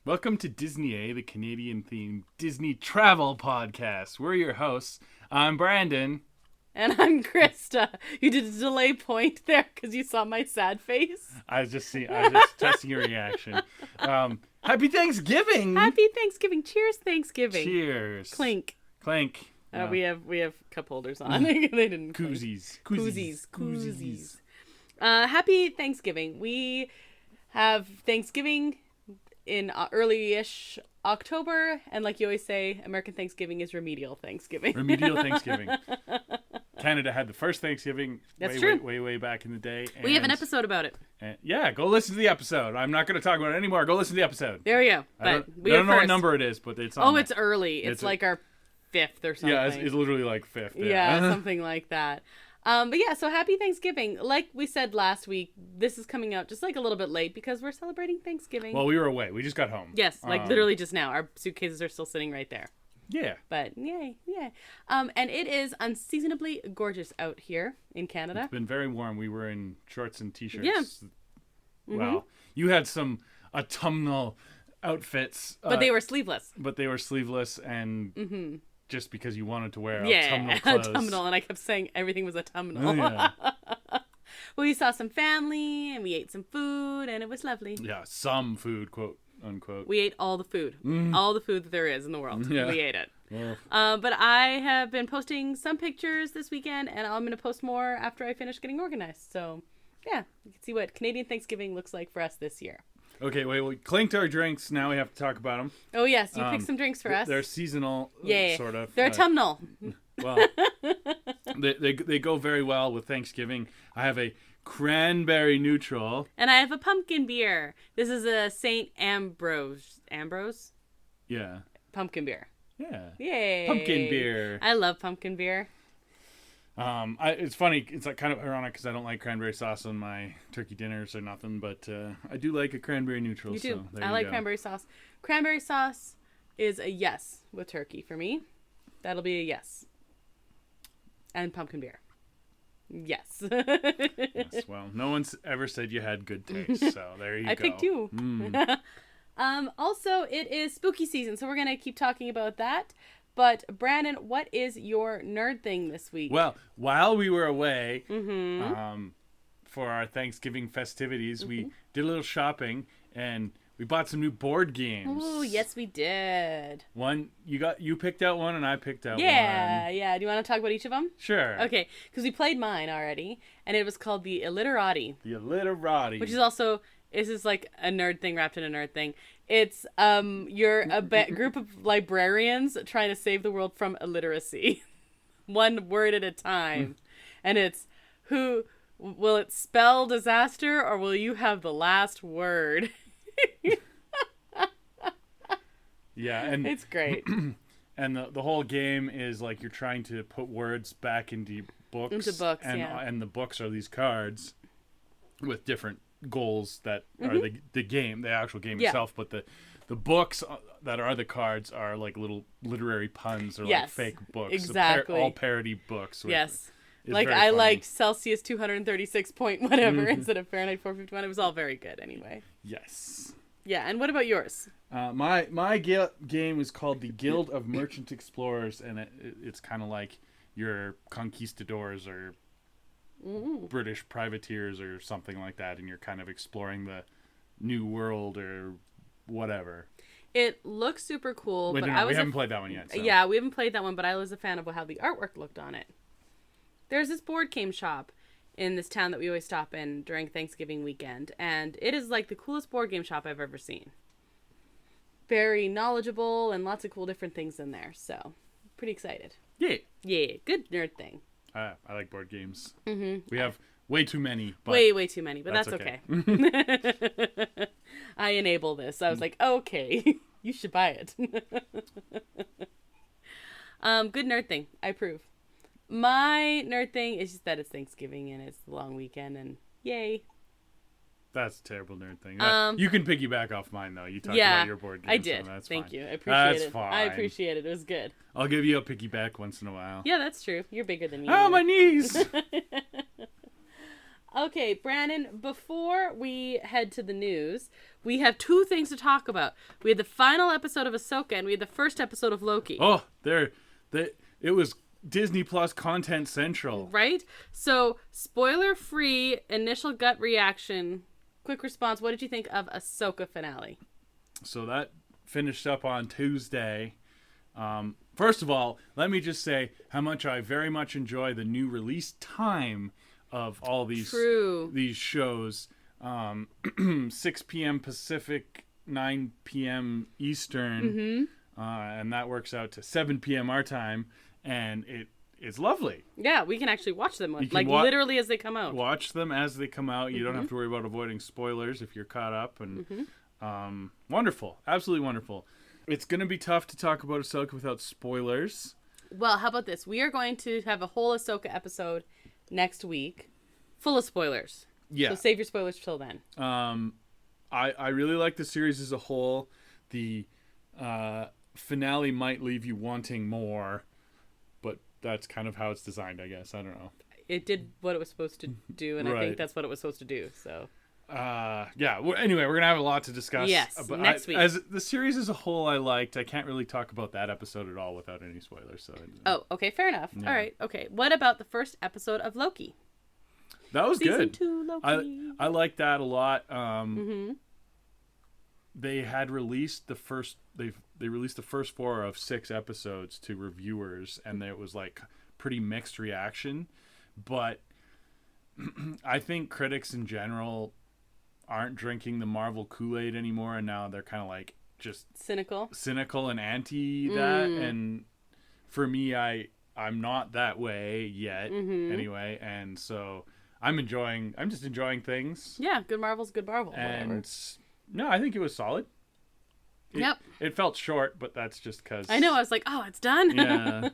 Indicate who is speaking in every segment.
Speaker 1: Welcome to Disney A, the Canadian-themed Disney travel podcast. We're your hosts. I'm Brandon.
Speaker 2: And I'm Krysta. You did a delay point there because you saw my sad face.
Speaker 1: I was just testing your reaction. Happy Thanksgiving!
Speaker 2: Happy Thanksgiving! Cheers, Thanksgiving!
Speaker 1: Cheers!
Speaker 2: Clink.
Speaker 1: Clink.
Speaker 2: We have cup holders on. They didn't.
Speaker 1: Koozies.
Speaker 2: Koozies. Happy Thanksgiving. We have Thanksgiving in early-ish October, and like you always say, American Thanksgiving is remedial Thanksgiving.
Speaker 1: Remedial Thanksgiving. Canada had the first Thanksgiving way back in the day. And,
Speaker 2: we have an episode about it.
Speaker 1: Yeah, go listen to the episode. I'm not going to talk about it anymore. Go listen to the episode.
Speaker 2: There we go.
Speaker 1: I don't know what number it is, but it's on
Speaker 2: it's early. It's like our 5th or something.
Speaker 1: Yeah, it's literally like 5th.
Speaker 2: Yeah, something like that. But yeah, so happy Thanksgiving. Like we said last week, this is coming out just like a little bit late because we're celebrating Thanksgiving.
Speaker 1: Well, we were away. We just got home.
Speaker 2: Yes, like literally just now. Our suitcases are still sitting right there.
Speaker 1: Yeah.
Speaker 2: But yay. And it is unseasonably gorgeous out here in Canada.
Speaker 1: It's been very warm. We were in shorts and t-shirts.
Speaker 2: Yeah.
Speaker 1: Well, you had some autumnal outfits.
Speaker 2: But they were sleeveless.
Speaker 1: And just because you wanted to wear
Speaker 2: autumnal
Speaker 1: clothes.
Speaker 2: Autumnal, and I kept saying everything was autumnal.
Speaker 1: Oh, yeah.
Speaker 2: Well, we saw some family, and we ate some food, and it was lovely.
Speaker 1: Yeah, some food, quote unquote.
Speaker 2: We ate all the food. All the food that there is in the world.
Speaker 1: Yeah.
Speaker 2: We ate it.
Speaker 1: Yeah.
Speaker 2: But I have been posting some pictures this weekend, and I'm going to post more after I finish getting organized. So, yeah, you can see what Canadian Thanksgiving looks like for us this year.
Speaker 1: Okay, wait, we clinked our drinks. Now we have to talk about them.
Speaker 2: Oh, yes, you picked some drinks for us.
Speaker 1: They're seasonal,
Speaker 2: yeah,
Speaker 1: sort of.
Speaker 2: They're autumnal.
Speaker 1: Well, they go very well with Thanksgiving. I have a cranberry neutral.
Speaker 2: And I have a pumpkin beer. This is a St. Ambrose. Ambrose?
Speaker 1: Yeah.
Speaker 2: Pumpkin beer.
Speaker 1: Yeah.
Speaker 2: Yay.
Speaker 1: Pumpkin beer.
Speaker 2: I love pumpkin beer.
Speaker 1: It's funny. It's like kind of ironic because I don't like cranberry sauce on my turkey dinners or nothing, but I do like a cranberry neutral.
Speaker 2: You do.
Speaker 1: So there
Speaker 2: I
Speaker 1: you
Speaker 2: like
Speaker 1: go.
Speaker 2: cranberry sauce. Cranberry sauce is a yes with turkey for me. That'll be a yes. And pumpkin beer. Yes.
Speaker 1: Yes. Well, no one's ever said you had good taste, so there you go.
Speaker 2: I picked you. Also, it is spooky season, so we're gonna keep talking about that. But Brandon, what is your nerd thing this week?
Speaker 1: Well, while we were away for our Thanksgiving festivities, we did a little shopping and we bought some new board games.
Speaker 2: Oh, yes, we did.
Speaker 1: You picked out one and I picked out one.
Speaker 2: Yeah. Do you want to talk about each of them?
Speaker 1: Sure.
Speaker 2: Okay, because we played mine already, and it was called the Illiterati.
Speaker 1: The Illiterati.
Speaker 2: Which is also, this is like a nerd thing wrapped in a nerd thing. It's you're a group of librarians trying to save the world from illiteracy, one word at a time, and it's will it spell disaster or will you have the last word?
Speaker 1: Yeah, and
Speaker 2: it's great.
Speaker 1: And the whole game is like you're trying to put words back into books. And the books are these cards with different goals that are the game, the actual game itself, but the books that are the cards are like little literary puns or like fake books.
Speaker 2: Exactly.
Speaker 1: All parody books.
Speaker 2: Yes. Like I liked Celsius 236 point whatever instead of Fahrenheit 451. It was all very good anyway.
Speaker 1: Yes.
Speaker 2: Yeah, and what about yours?
Speaker 1: My game is called the Guild of Merchant Explorers, and it's kind of like your conquistadors or British privateers or something like that, and you're kind of exploring the new world or whatever.
Speaker 2: It looks super cool.
Speaker 1: We haven't played that one yet. So.
Speaker 2: Yeah, we haven't played that one, but I was a fan of how the artwork looked on it. There's this board game shop in this town that we always stop in during Thanksgiving weekend, and it is like the coolest board game shop I've ever seen. Very knowledgeable and lots of cool different things in there, so pretty excited.
Speaker 1: Yeah,
Speaker 2: good nerd thing.
Speaker 1: I like board games. We have way too many. But
Speaker 2: way too many, but that's okay. I enable this. I was like, okay, you should buy it. Good nerd thing. I approve. My nerd thing is just that it's Thanksgiving and it's the long weekend and yay.
Speaker 1: That's a terrible nerd thing. You can piggyback off mine though. You talked about your board games.
Speaker 2: I did.
Speaker 1: So that's
Speaker 2: Thank
Speaker 1: fine.
Speaker 2: you. I appreciate it.
Speaker 1: Fine.
Speaker 2: I appreciate it. It was good.
Speaker 1: I'll give you a piggyback once in a while.
Speaker 2: Yeah, that's true. You're bigger than me.
Speaker 1: Oh, my knees!
Speaker 2: Okay, Brandon, before we head to the news, we have two things to talk about. We had the final episode of Ahsoka, and we had the first episode of Loki.
Speaker 1: Oh, it was Disney Plus Content Central.
Speaker 2: Right? So, spoiler-free initial gut reaction. Quick response. What did you think of Ahsoka finale?
Speaker 1: So that finished up on Tuesday. First of all, let me just say how much I very much enjoy the new release time of all these shows. 6 p.m. Pacific, 9 p.m. Eastern, and that works out to 7 p.m. our time, and it's lovely.
Speaker 2: Yeah, we can actually watch them literally as they come out.
Speaker 1: Watch them as they come out. You don't have to worry about avoiding spoilers if you're caught up, and wonderful, absolutely wonderful. It's going to be tough to talk about Ahsoka without spoilers.
Speaker 2: Well, how about this? We are going to have a whole Ahsoka episode next week, full of spoilers. Yeah. So save your spoilers till then.
Speaker 1: I really like the series as a whole. The finale might leave you wanting more, but that's kind of how it's designed, I guess. I don't know.
Speaker 2: It did what it was supposed to do, and right. I think that's what it was supposed to do. So.
Speaker 1: Yeah. Well, anyway, we're gonna have a lot to discuss.
Speaker 2: Yes, next week.
Speaker 1: As the series as a whole, I liked. I can't really talk about that episode at all without any spoilers. So.
Speaker 2: Oh, okay, fair enough. Yeah. All right, okay. What about the first episode of Loki?
Speaker 1: That was
Speaker 2: Season
Speaker 1: good.
Speaker 2: 2 Loki.
Speaker 1: I liked that a lot. They had released the first. They released the first 4 of 6 episodes to reviewers, and it was like pretty mixed reaction. But I think critics in general aren't drinking the Marvel Kool-Aid anymore, and now they're kind of like just cynical and anti that. And for me, I'm not that way yet anyway, and so I'm just enjoying things.
Speaker 2: Yeah, good Marvel's good Marvel.
Speaker 1: And
Speaker 2: whatever.
Speaker 1: No, I think it was solid.
Speaker 2: Yep.
Speaker 1: It felt short, but that's just because
Speaker 2: I know. I was like, oh, it's done.
Speaker 1: Yeah.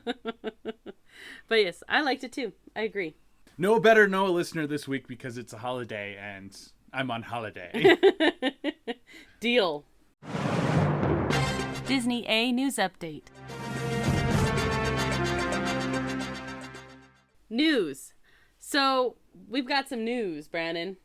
Speaker 2: But yes, I liked it too. I agree.
Speaker 1: No listener this week because it's a holiday and I'm on holiday.
Speaker 2: Deal. Disney A News Update. News. So, we've got some news, Brandon.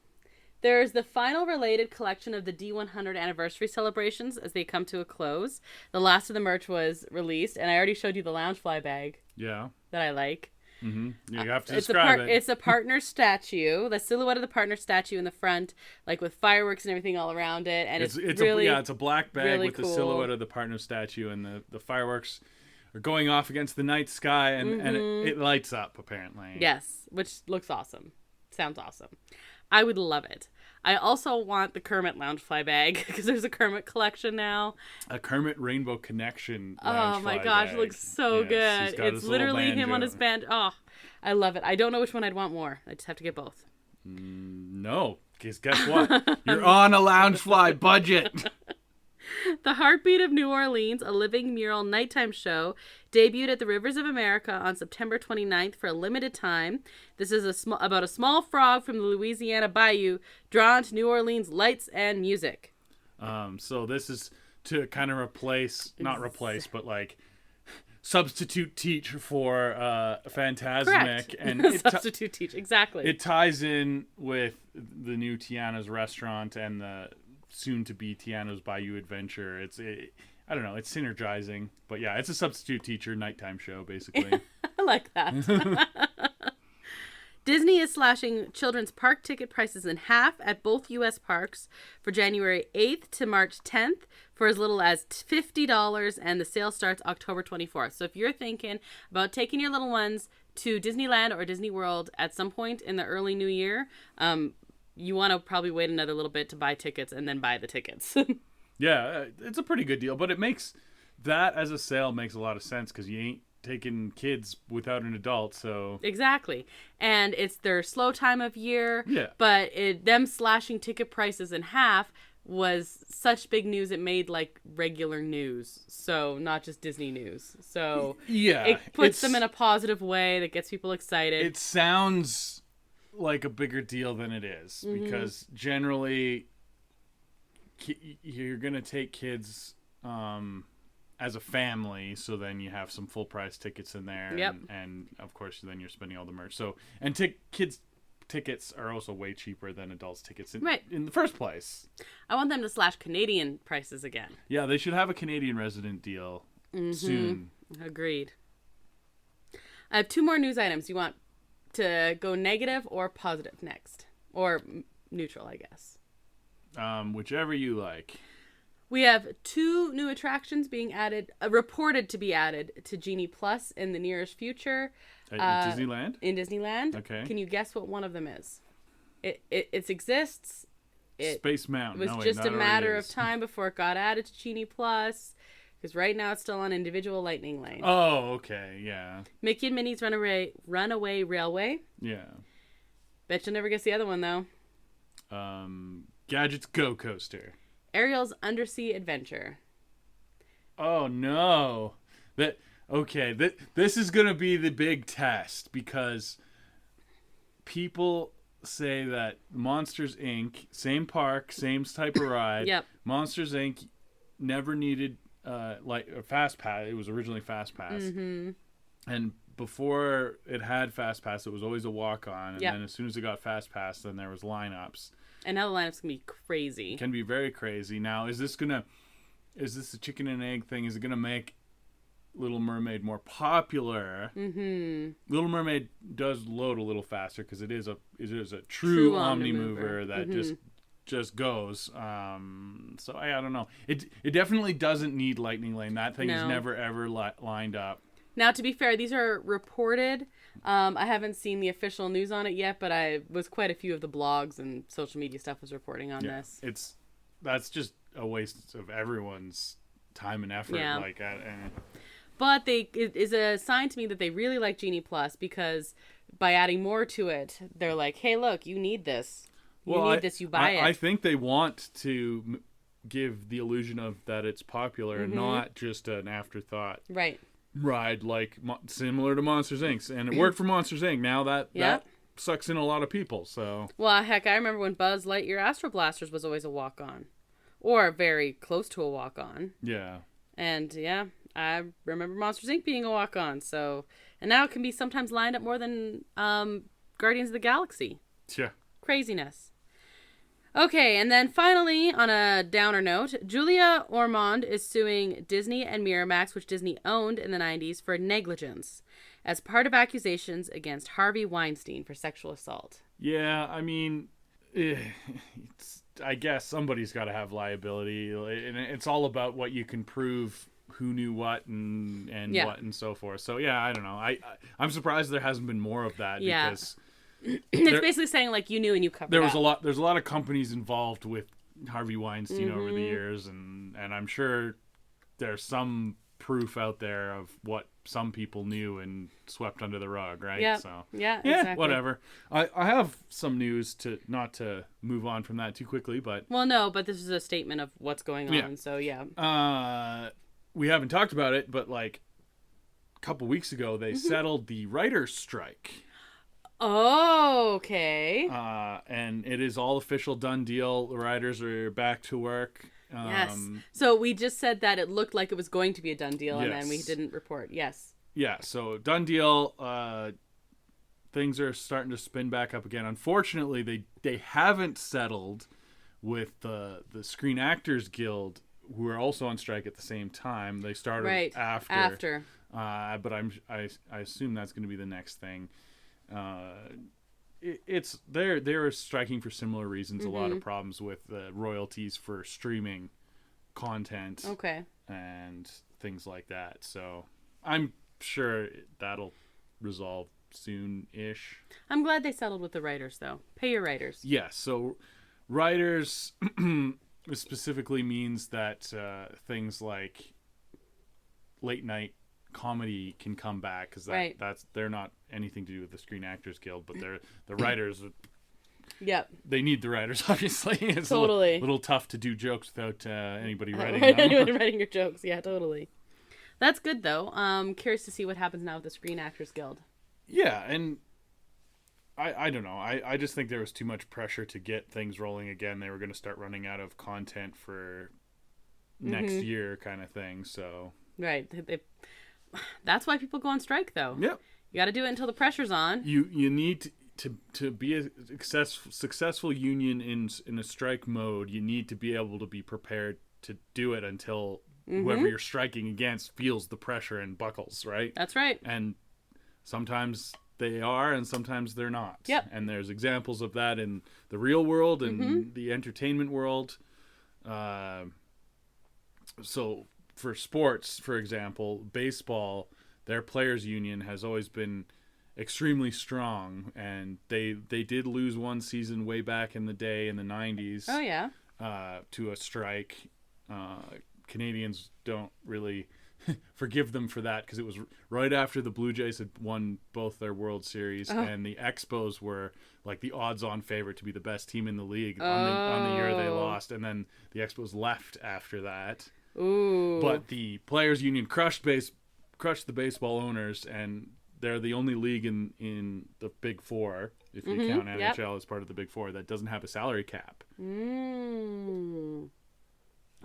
Speaker 2: There's the final related collection of the D100 anniversary celebrations as they come to a close. The last of the merch was released, and I already showed you the Loungefly bag.
Speaker 1: Yeah.
Speaker 2: That I like.
Speaker 1: You have to describe it.
Speaker 2: It's a partner statue, the silhouette of the partner statue in the front, like with fireworks and everything all around it, and it's really
Speaker 1: it's a black bag
Speaker 2: really
Speaker 1: with
Speaker 2: cool.
Speaker 1: the silhouette of the partner statue, and the fireworks are going off against the night sky, and it lights up apparently.
Speaker 2: Yes, which looks awesome. Sounds awesome. I would love it. I also want the Kermit Loungefly bag because there's a Kermit collection now.
Speaker 1: A Kermit Rainbow Connection
Speaker 2: Loungefly my gosh,
Speaker 1: bag.
Speaker 2: It looks so good. It's literally him on his band. Oh, I love it. I don't know which one I'd want more. I just have to get both.
Speaker 1: No, because guess what? You're on a Loungefly budget.
Speaker 2: The Heartbeat of New Orleans, a living mural nighttime show, debuted at the Rivers of America on September 29th for a limited time. This is about a small frog from the Louisiana bayou drawn to New Orleans lights and music.
Speaker 1: So this is to kind of but like substitute teach for Fantasmic.
Speaker 2: Correct.
Speaker 1: And
Speaker 2: substitute teach, exactly.
Speaker 1: It ties in with the new Tiana's restaurant and the soon-to-be Tiana's Bayou Adventure. I don't know, it's synergizing. But yeah, it's a substitute teacher nighttime show, basically.
Speaker 2: I like that. Disney is slashing children's park ticket prices in half at both U.S. parks for January 8th to March 10th for as little as $50, and the sale starts October 24th. So if you're thinking about taking your little ones to Disneyland or Disney World at some point in the early new year, you want to probably wait another little bit to buy tickets and then buy the tickets.
Speaker 1: Yeah, it's a pretty good deal, but it makes that as a sale makes a lot of sense because you ain't taking kids without an adult, so
Speaker 2: exactly. And it's their slow time of year.
Speaker 1: Yeah.
Speaker 2: But them slashing ticket prices in half was such big news it made like regular news, so not just Disney news. So
Speaker 1: yeah,
Speaker 2: it puts them in a positive way that gets people excited.
Speaker 1: It sounds like a bigger deal than it is because generally you're gonna take kids as a family, so then you have some full price tickets in there.
Speaker 2: Yep.
Speaker 1: And of course then you're spending all the merch, so and kids tickets are also way cheaper than adults tickets
Speaker 2: right.
Speaker 1: in the first place.
Speaker 2: I want them to slash Canadian prices again.
Speaker 1: Yeah, they should have a Canadian resident deal soon.
Speaker 2: Agreed. I have 2 more news items. You want to go negative or positive next? Or neutral, I guess.
Speaker 1: Whichever you like.
Speaker 2: We have 2 new attractions being added, reported to be added to Genie Plus in the nearest future.
Speaker 1: Disneyland?
Speaker 2: In Disneyland.
Speaker 1: Okay.
Speaker 2: Can you guess what one of them is? It exists.
Speaker 1: Space Mountain.
Speaker 2: It was just a matter of time before it got added to Genie Plus. Because right now it's still on individual Lightning Lane.
Speaker 1: Oh, okay, yeah.
Speaker 2: Mickey and Minnie's Runaway Railway.
Speaker 1: Yeah.
Speaker 2: Bet you'll never guess the other one, though.
Speaker 1: Gadget's Go Coaster.
Speaker 2: Ariel's Undersea Adventure.
Speaker 1: Oh, no. This is going to be the big test, because people say that Monsters, Inc., same park, same type of ride.
Speaker 2: Yep.
Speaker 1: Monsters, Inc. never needed like a Fast Pass. It was originally Fast Pass. Mm-hmm. And before it had Fast Pass, it was always a walk-on. And then as soon as it got Fast Pass, then there was lineups.
Speaker 2: And now the lineup's going to be crazy.
Speaker 1: Can be very crazy. Now, is this a chicken and egg thing? Is it going to make Little Mermaid more popular? Mm-hmm. Little Mermaid does load a little faster because it is a true omni-mover that just goes. So I don't know. It definitely doesn't need Lightning Lane. That thing is never ever lined up.
Speaker 2: Now, to be fair, these are reported. I haven't seen the official news on it yet, but quite a few of the blogs and social media stuff was reporting on this.
Speaker 1: That's just a waste of everyone's time and effort.
Speaker 2: Yeah.
Speaker 1: But
Speaker 2: it is a sign to me that they really like Genie Plus, because by adding more to it, they're like, hey, look, you need this. You need this, you buy it.
Speaker 1: I think they want to give the illusion of that it's popular and not just an afterthought.
Speaker 2: Right.
Speaker 1: Ride like similar to Monsters Inc. And it worked for Monsters Inc. Now that sucks in a lot of people. So
Speaker 2: heck, I remember when Buzz Lightyear Astro Blasters was always a walk-on, or very close to a walk-on.
Speaker 1: Yeah.
Speaker 2: And I remember Monsters Inc. being a walk-on. So, and now it can be sometimes lined up more than Guardians of the Galaxy.
Speaker 1: Yeah.
Speaker 2: Craziness. Okay, and then finally, on a downer note, Julia Ormond is suing Disney and Miramax, which Disney owned in the 90s, for negligence as part of accusations against Harvey Weinstein for sexual assault.
Speaker 1: Yeah, I mean, I guess somebody's got to have liability, and it's all about what you can prove, who knew what and what and so forth. So yeah, I don't know. I'm surprised there hasn't been more of that because
Speaker 2: it's basically saying like you knew and you covered up.
Speaker 1: There's a lot of companies involved with Harvey Weinstein over the years, and I'm sure there's some proof out there of what some people knew and swept under the rug, right?
Speaker 2: Yeah.
Speaker 1: So
Speaker 2: yeah, exactly.
Speaker 1: Whatever. I have some news not to move on from that too quickly, but
Speaker 2: this is a statement of what's going on. Yeah. So
Speaker 1: we haven't talked about it, but like a couple weeks ago they settled the writers' strike.
Speaker 2: Oh, okay.
Speaker 1: And it is all official, done deal. The writers are back to work.
Speaker 2: Yes. So we just said that it looked like it was going to be a done deal, and then we didn't report. Yes. Yeah.
Speaker 1: So done deal. Things are starting to spin back up again. Unfortunately, they haven't settled with the Screen Actors Guild, who are also on strike at the same time. They started after. But I assume that's going to be the next thing. They're striking for similar reasons. A lot of problems with royalties for streaming content, and things like that. So I'm sure that'll resolve soon-ish.
Speaker 2: I'm glad they settled with the writers, though. Pay your writers.
Speaker 1: Yes. So writers specifically means that things like late night comedy can come back, because they're not anything to do with the Screen Actors Guild, but they're the writers.
Speaker 2: Yep.
Speaker 1: They need the writers, obviously. It's
Speaker 2: totally
Speaker 1: a little tough to do jokes without anybody writing
Speaker 2: them.
Speaker 1: Anybody
Speaker 2: writing your jokes. Yeah, totally. That's good, though. Curious to see what happens now with the Screen Actors Guild.
Speaker 1: Yeah, and I don't know. I just think there was too much pressure to get things rolling again. They were going to start running out of content for next year, kind of thing. So
Speaker 2: right. That's why people go on strike, though.
Speaker 1: Yep.
Speaker 2: You got to do it until the pressure's on.
Speaker 1: You need to, to be a successful union in a strike mode, you need to be able to be prepared to do it until whoever you're striking against feels the pressure and buckles, right?
Speaker 2: That's right.
Speaker 1: And sometimes they are, and sometimes they're not.
Speaker 2: Yep.
Speaker 1: And there's examples of that in the real world and the entertainment world. So for sports, for example, baseball, their players' union has always been extremely strong, and they did lose one season way back in the day in the 90s.
Speaker 2: Oh, yeah.
Speaker 1: To a strike. Canadians don't really forgive them for that because it was right after the Blue Jays had won both their World Series, and the Expos were like the odds-on favorite to be the best team in the league on the year they lost, and then the Expos left after that.
Speaker 2: Ooh.
Speaker 1: But the players' union crushed the baseball owners, and they're the only league in the Big Four, if you count NHL as part of the Big Four, that doesn't have a salary cap.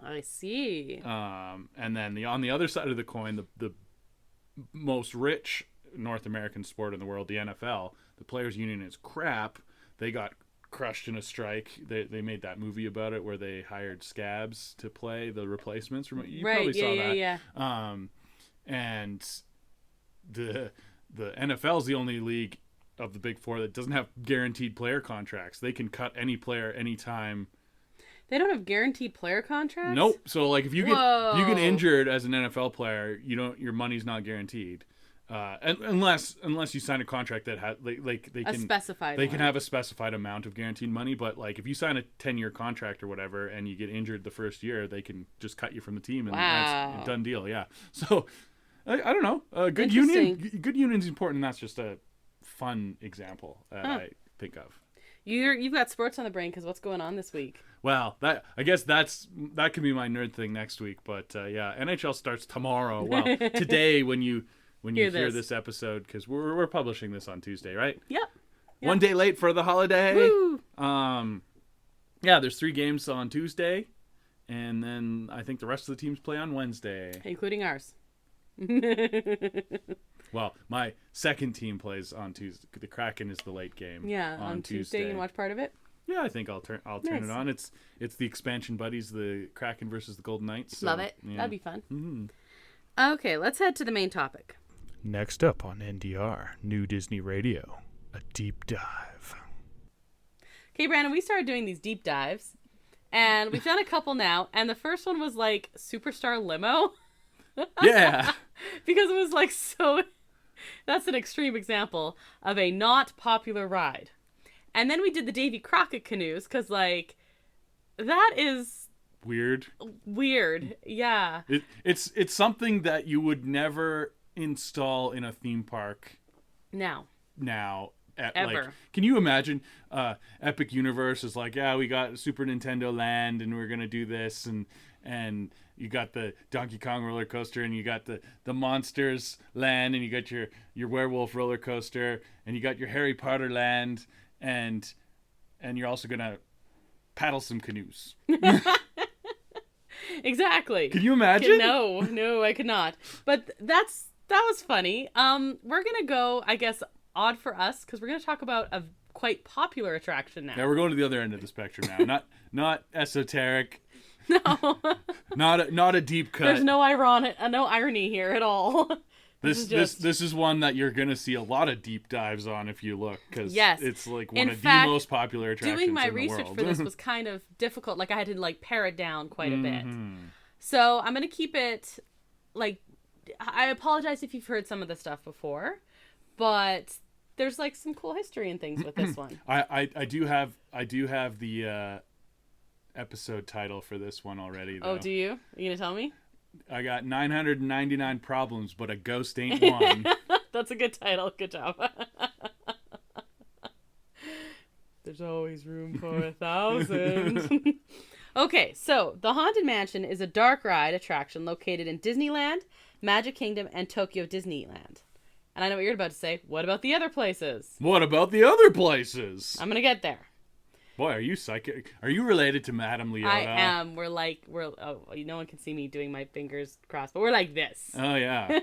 Speaker 2: I see.
Speaker 1: And then on the other side of the coin, the most rich North American sport in the world, the NFL, the players' union is crap. They got crushed in a strike. They made that movie about it where they hired scabs to play the replacements. You probably saw that.
Speaker 2: Yeah.
Speaker 1: And the NFL is the only league of the Big Four that doesn't have guaranteed player contracts. They can cut any player anytime.
Speaker 2: They don't have guaranteed player contracts?
Speaker 1: Nope. So like if you get injured as an NFL player, your money's not guaranteed. Unless you sign a contract that they can have a specified amount of guaranteed money, but like if you sign a 10-year contract or whatever and you get injured the first year, they can just cut you from the team and that's a done deal. Yeah. So I don't know. Good union's important, and that's just a fun example that I think of.
Speaker 2: You've got sports on the brain because what's going on this week?
Speaker 1: Well, I guess that can be my nerd thing next week. But yeah, NHL starts tomorrow. Well, today when you hear this episode, because we're publishing this on Tuesday, right?
Speaker 2: Yep.
Speaker 1: One day late for the holiday.
Speaker 2: Woo!
Speaker 1: Yeah, there's 3 games on Tuesday, and then I think the rest of the teams play on Wednesday,
Speaker 2: including ours.
Speaker 1: Well, my second team plays on Tuesday. The Kraken is the late game.
Speaker 2: Yeah, on Tuesday. You can watch part of it.
Speaker 1: Yeah, I think I'll turn it on. It's the expansion buddies, the Kraken versus the Golden Knights. So,
Speaker 2: love it.
Speaker 1: Yeah.
Speaker 2: That'd be fun.
Speaker 1: Mm-hmm.
Speaker 2: Okay, let's head to the main topic.
Speaker 1: Next up on NDR, New Disney Radio, a deep dive.
Speaker 2: Okay, Brandon, we started doing these deep dives, and we've done a couple now, and the first one was like Superstar Limo.
Speaker 1: Yeah.
Speaker 2: Because it was like so... That's an extreme example of a not popular ride. And then we did the Davy Crockett canoes because, like, that is... Weird, yeah.
Speaker 1: It's something that you would never install in a theme park.
Speaker 2: Now.
Speaker 1: Ever. Like, can you imagine Epic Universe is like, yeah, we got Super Nintendo Land and we're going to do this and you got the Donkey Kong roller coaster and you got the Monsters Land and you got your Werewolf roller coaster and you got your Harry Potter Land and you're also going to paddle some canoes.
Speaker 2: Exactly.
Speaker 1: Can you imagine?
Speaker 2: No, I could not. But that was funny. We're going to go, I guess, odd for us because we're going to talk about a quite popular attraction now.
Speaker 1: Yeah, we're going to the other end of the spectrum now. Not esoteric.
Speaker 2: No.
Speaker 1: not a deep cut.
Speaker 2: There's no irony here at all.
Speaker 1: This is one that you're gonna see a lot of deep dives on if you look, because it's like one of the most popular attractions in the world.
Speaker 2: Doing my research for this was kind of difficult. Like I had to pare it down quite a bit. So I'm gonna keep it like. I apologize if you've heard some of the stuff before, but there's like some cool history and things with this one.
Speaker 1: I do have the episode title for this one already, though.
Speaker 2: Oh, do you? Are you gonna tell me?
Speaker 1: I got 999 problems, but a ghost ain't one.
Speaker 2: That's a good title. Good job. There's always room for 1,000. Okay, so the Haunted Mansion is a dark ride attraction located in Disneyland, Magic Kingdom, and Tokyo Disneyland. And I know what you're about to say. What about the other places?
Speaker 1: What about the other places?
Speaker 2: I'm gonna get there.
Speaker 1: Boy, are you psychic? Are you related to Madame Leota?
Speaker 2: I am. We're no one can see me doing my fingers crossed, but we're like this.
Speaker 1: Oh, yeah.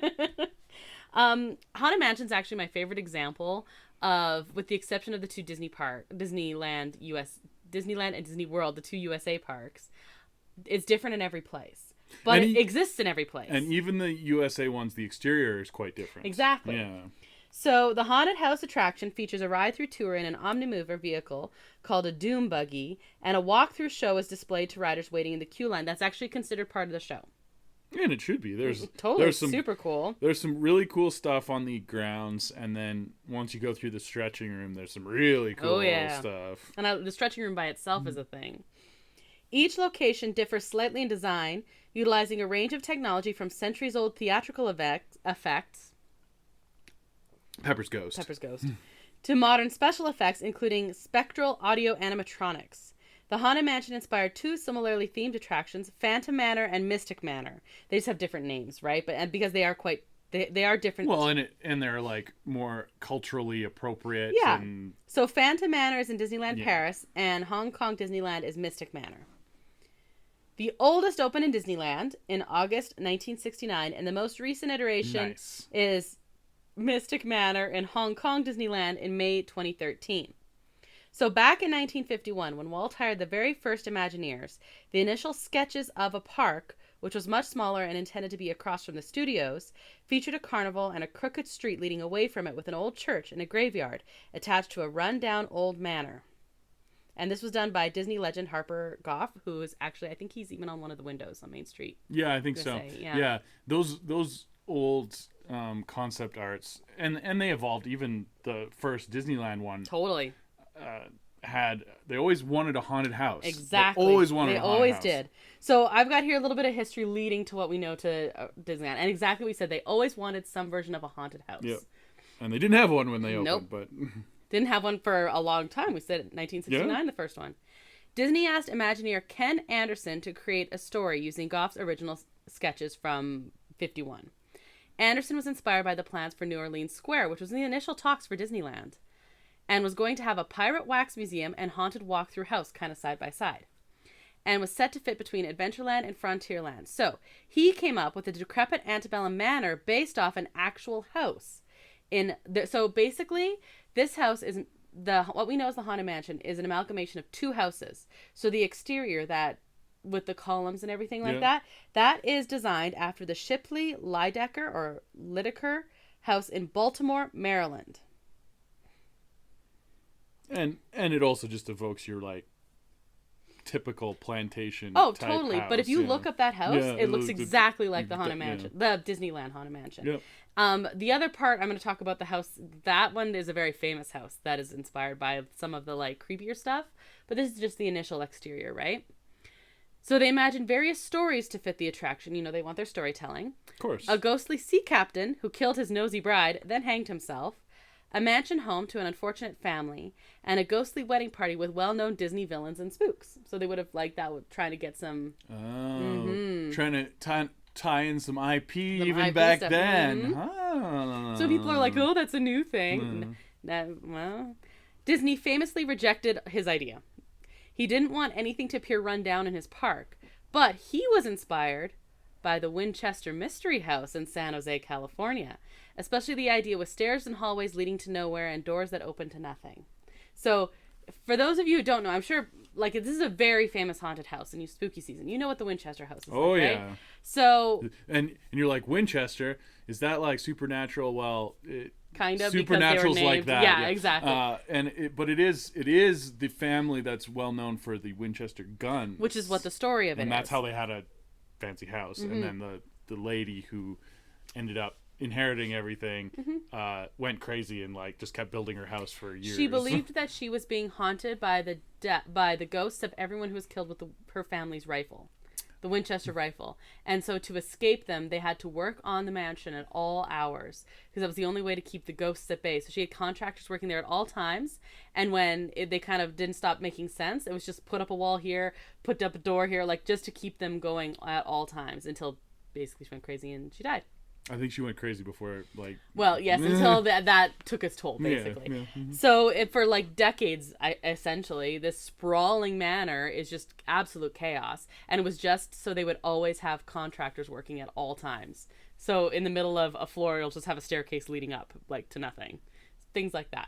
Speaker 2: Haunted Mansion's actually my favorite example with the exception of the two Disneyland and Disney World, the two USA parks, it's different in every place. But it exists in every place.
Speaker 1: And even the USA ones, the exterior is quite different.
Speaker 2: Exactly.
Speaker 1: Yeah.
Speaker 2: So the Haunted House attraction features a ride-through tour in an omnimover vehicle called a Doom Buggy, and a walk-through show is displayed to riders waiting in the queue line. That's actually considered part of the show.
Speaker 1: And it should be. There's
Speaker 2: super cool.
Speaker 1: There's some really cool stuff on the grounds, and then once you go through the stretching room, there's some really cool stuff.
Speaker 2: And the stretching room by itself is a thing. Each location differs slightly in design, utilizing a range of technology from centuries-old theatrical effects.
Speaker 1: Pepper's Ghost.
Speaker 2: To modern special effects, including spectral audio animatronics. The Haunted Mansion inspired two similarly themed attractions, Phantom Manor and Mystic Manor. They just have different names, right? But because they are they are different.
Speaker 1: Well, and they're like more culturally appropriate.
Speaker 2: Yeah. So Phantom Manor is in Disneyland Paris, and Hong Kong Disneyland is Mystic Manor. The oldest opened in Disneyland in August 1969, and the most recent iteration is Mystic Manor in Hong Kong Disneyland in May 2013. So back in 1951, when Walt hired the very first Imagineers, the initial sketches of a park, which was much smaller and intended to be across from the studios, featured a carnival and a crooked street leading away from it with an old church and a graveyard attached to a run-down old manor. And this was done by Disney legend Harper Goff, who is actually, I think he's even on one of the windows on Main Street.
Speaker 1: Yeah, I think so. Yeah, those old concept arts, and they evolved. Even the first Disneyland one.
Speaker 2: Totally.
Speaker 1: They always wanted a haunted house.
Speaker 2: Exactly.
Speaker 1: They always wanted a haunted house.
Speaker 2: Did. So I've got here a little bit of history leading to what we know to Disneyland. And exactly what we said. They always wanted some version of a haunted house. Yep.
Speaker 1: And they didn't have one when they opened, but...
Speaker 2: Didn't have one for a long time. We said 1969, the first one. Disney asked Imagineer Ken Anderson to create a story using Goff's original sketches from 51. Anderson was inspired by the plans for New Orleans Square, which was in the initial talks for Disneyland, and was going to have a pirate wax museum and haunted walk-through house kind of side by side, and was set to fit between Adventureland and Frontierland. So he came up with a decrepit antebellum manor based off an actual house. So basically, this house is what we know as the Haunted Mansion is an amalgamation of two houses. So the exterior, that with the columns and everything like that is designed after the Shipley Lydecker house in Baltimore, Maryland.
Speaker 1: And it also just evokes your like typical plantation.
Speaker 2: Oh,
Speaker 1: type
Speaker 2: totally.
Speaker 1: house,
Speaker 2: But if you look up that house, it looks exactly like the Haunted Mansion, the Disneyland Haunted Mansion.
Speaker 1: Yep.
Speaker 2: The other part I'm going to talk about the house. That one is a very famous house that is inspired by some of the like creepier stuff. But this is just the initial exterior, right? So they imagine various stories to fit the attraction. You know, they want their storytelling.
Speaker 1: Of course.
Speaker 2: A ghostly sea captain who killed his nosy bride, then hanged himself. A mansion home to an unfortunate family, and a ghostly wedding party with well-known Disney villains and spooks. So they would have liked that, trying to get some...
Speaker 1: Trying to tie in some IP even back stuff. Then.
Speaker 2: So people are like, oh, that's a new thing. Well, Disney famously rejected his idea. He didn't want anything to appear run down in his park, but he was inspired by the Winchester Mystery House in San Jose, California. Especially the idea with stairs and hallways leading to nowhere and doors that open to nothing. So, for those of you who don't know, I'm sure, like, this is a very famous haunted house in spooky season. You know what the Winchester house is like, right? Yeah. So...
Speaker 1: And you're like, Winchester, is that, like, supernatural? Well,
Speaker 2: kind of,
Speaker 1: Supernatural's like that.
Speaker 2: Yeah, exactly.
Speaker 1: But it is the family that's well known for the Winchester gun.
Speaker 2: Which is what the story of it is.
Speaker 1: And that's how they had a fancy house. And then the lady who ended up inheriting everything went crazy and like just kept building her house for years.
Speaker 2: She believed that she was being haunted by the ghosts of everyone who was killed with her family's rifle, the Winchester rifle. And so to escape them, they had to work on the mansion at all hours because that was the only way to keep the ghosts at bay. So she had contractors working there at all times, and when they kind of didn't stop making sense, it was just put up a wall here, put up a door here, like just to keep them going at all times until basically she went crazy and she died.
Speaker 1: I think she went crazy before, like...
Speaker 2: Well, yes, until that took its toll, basically. Yeah. Mm-hmm. So, for, like, decades, essentially, this sprawling manor is just absolute chaos. And it was just so they would always have contractors working at all times. So, in the middle of a floor, you'll just have a staircase leading up, like, to nothing. Things like that.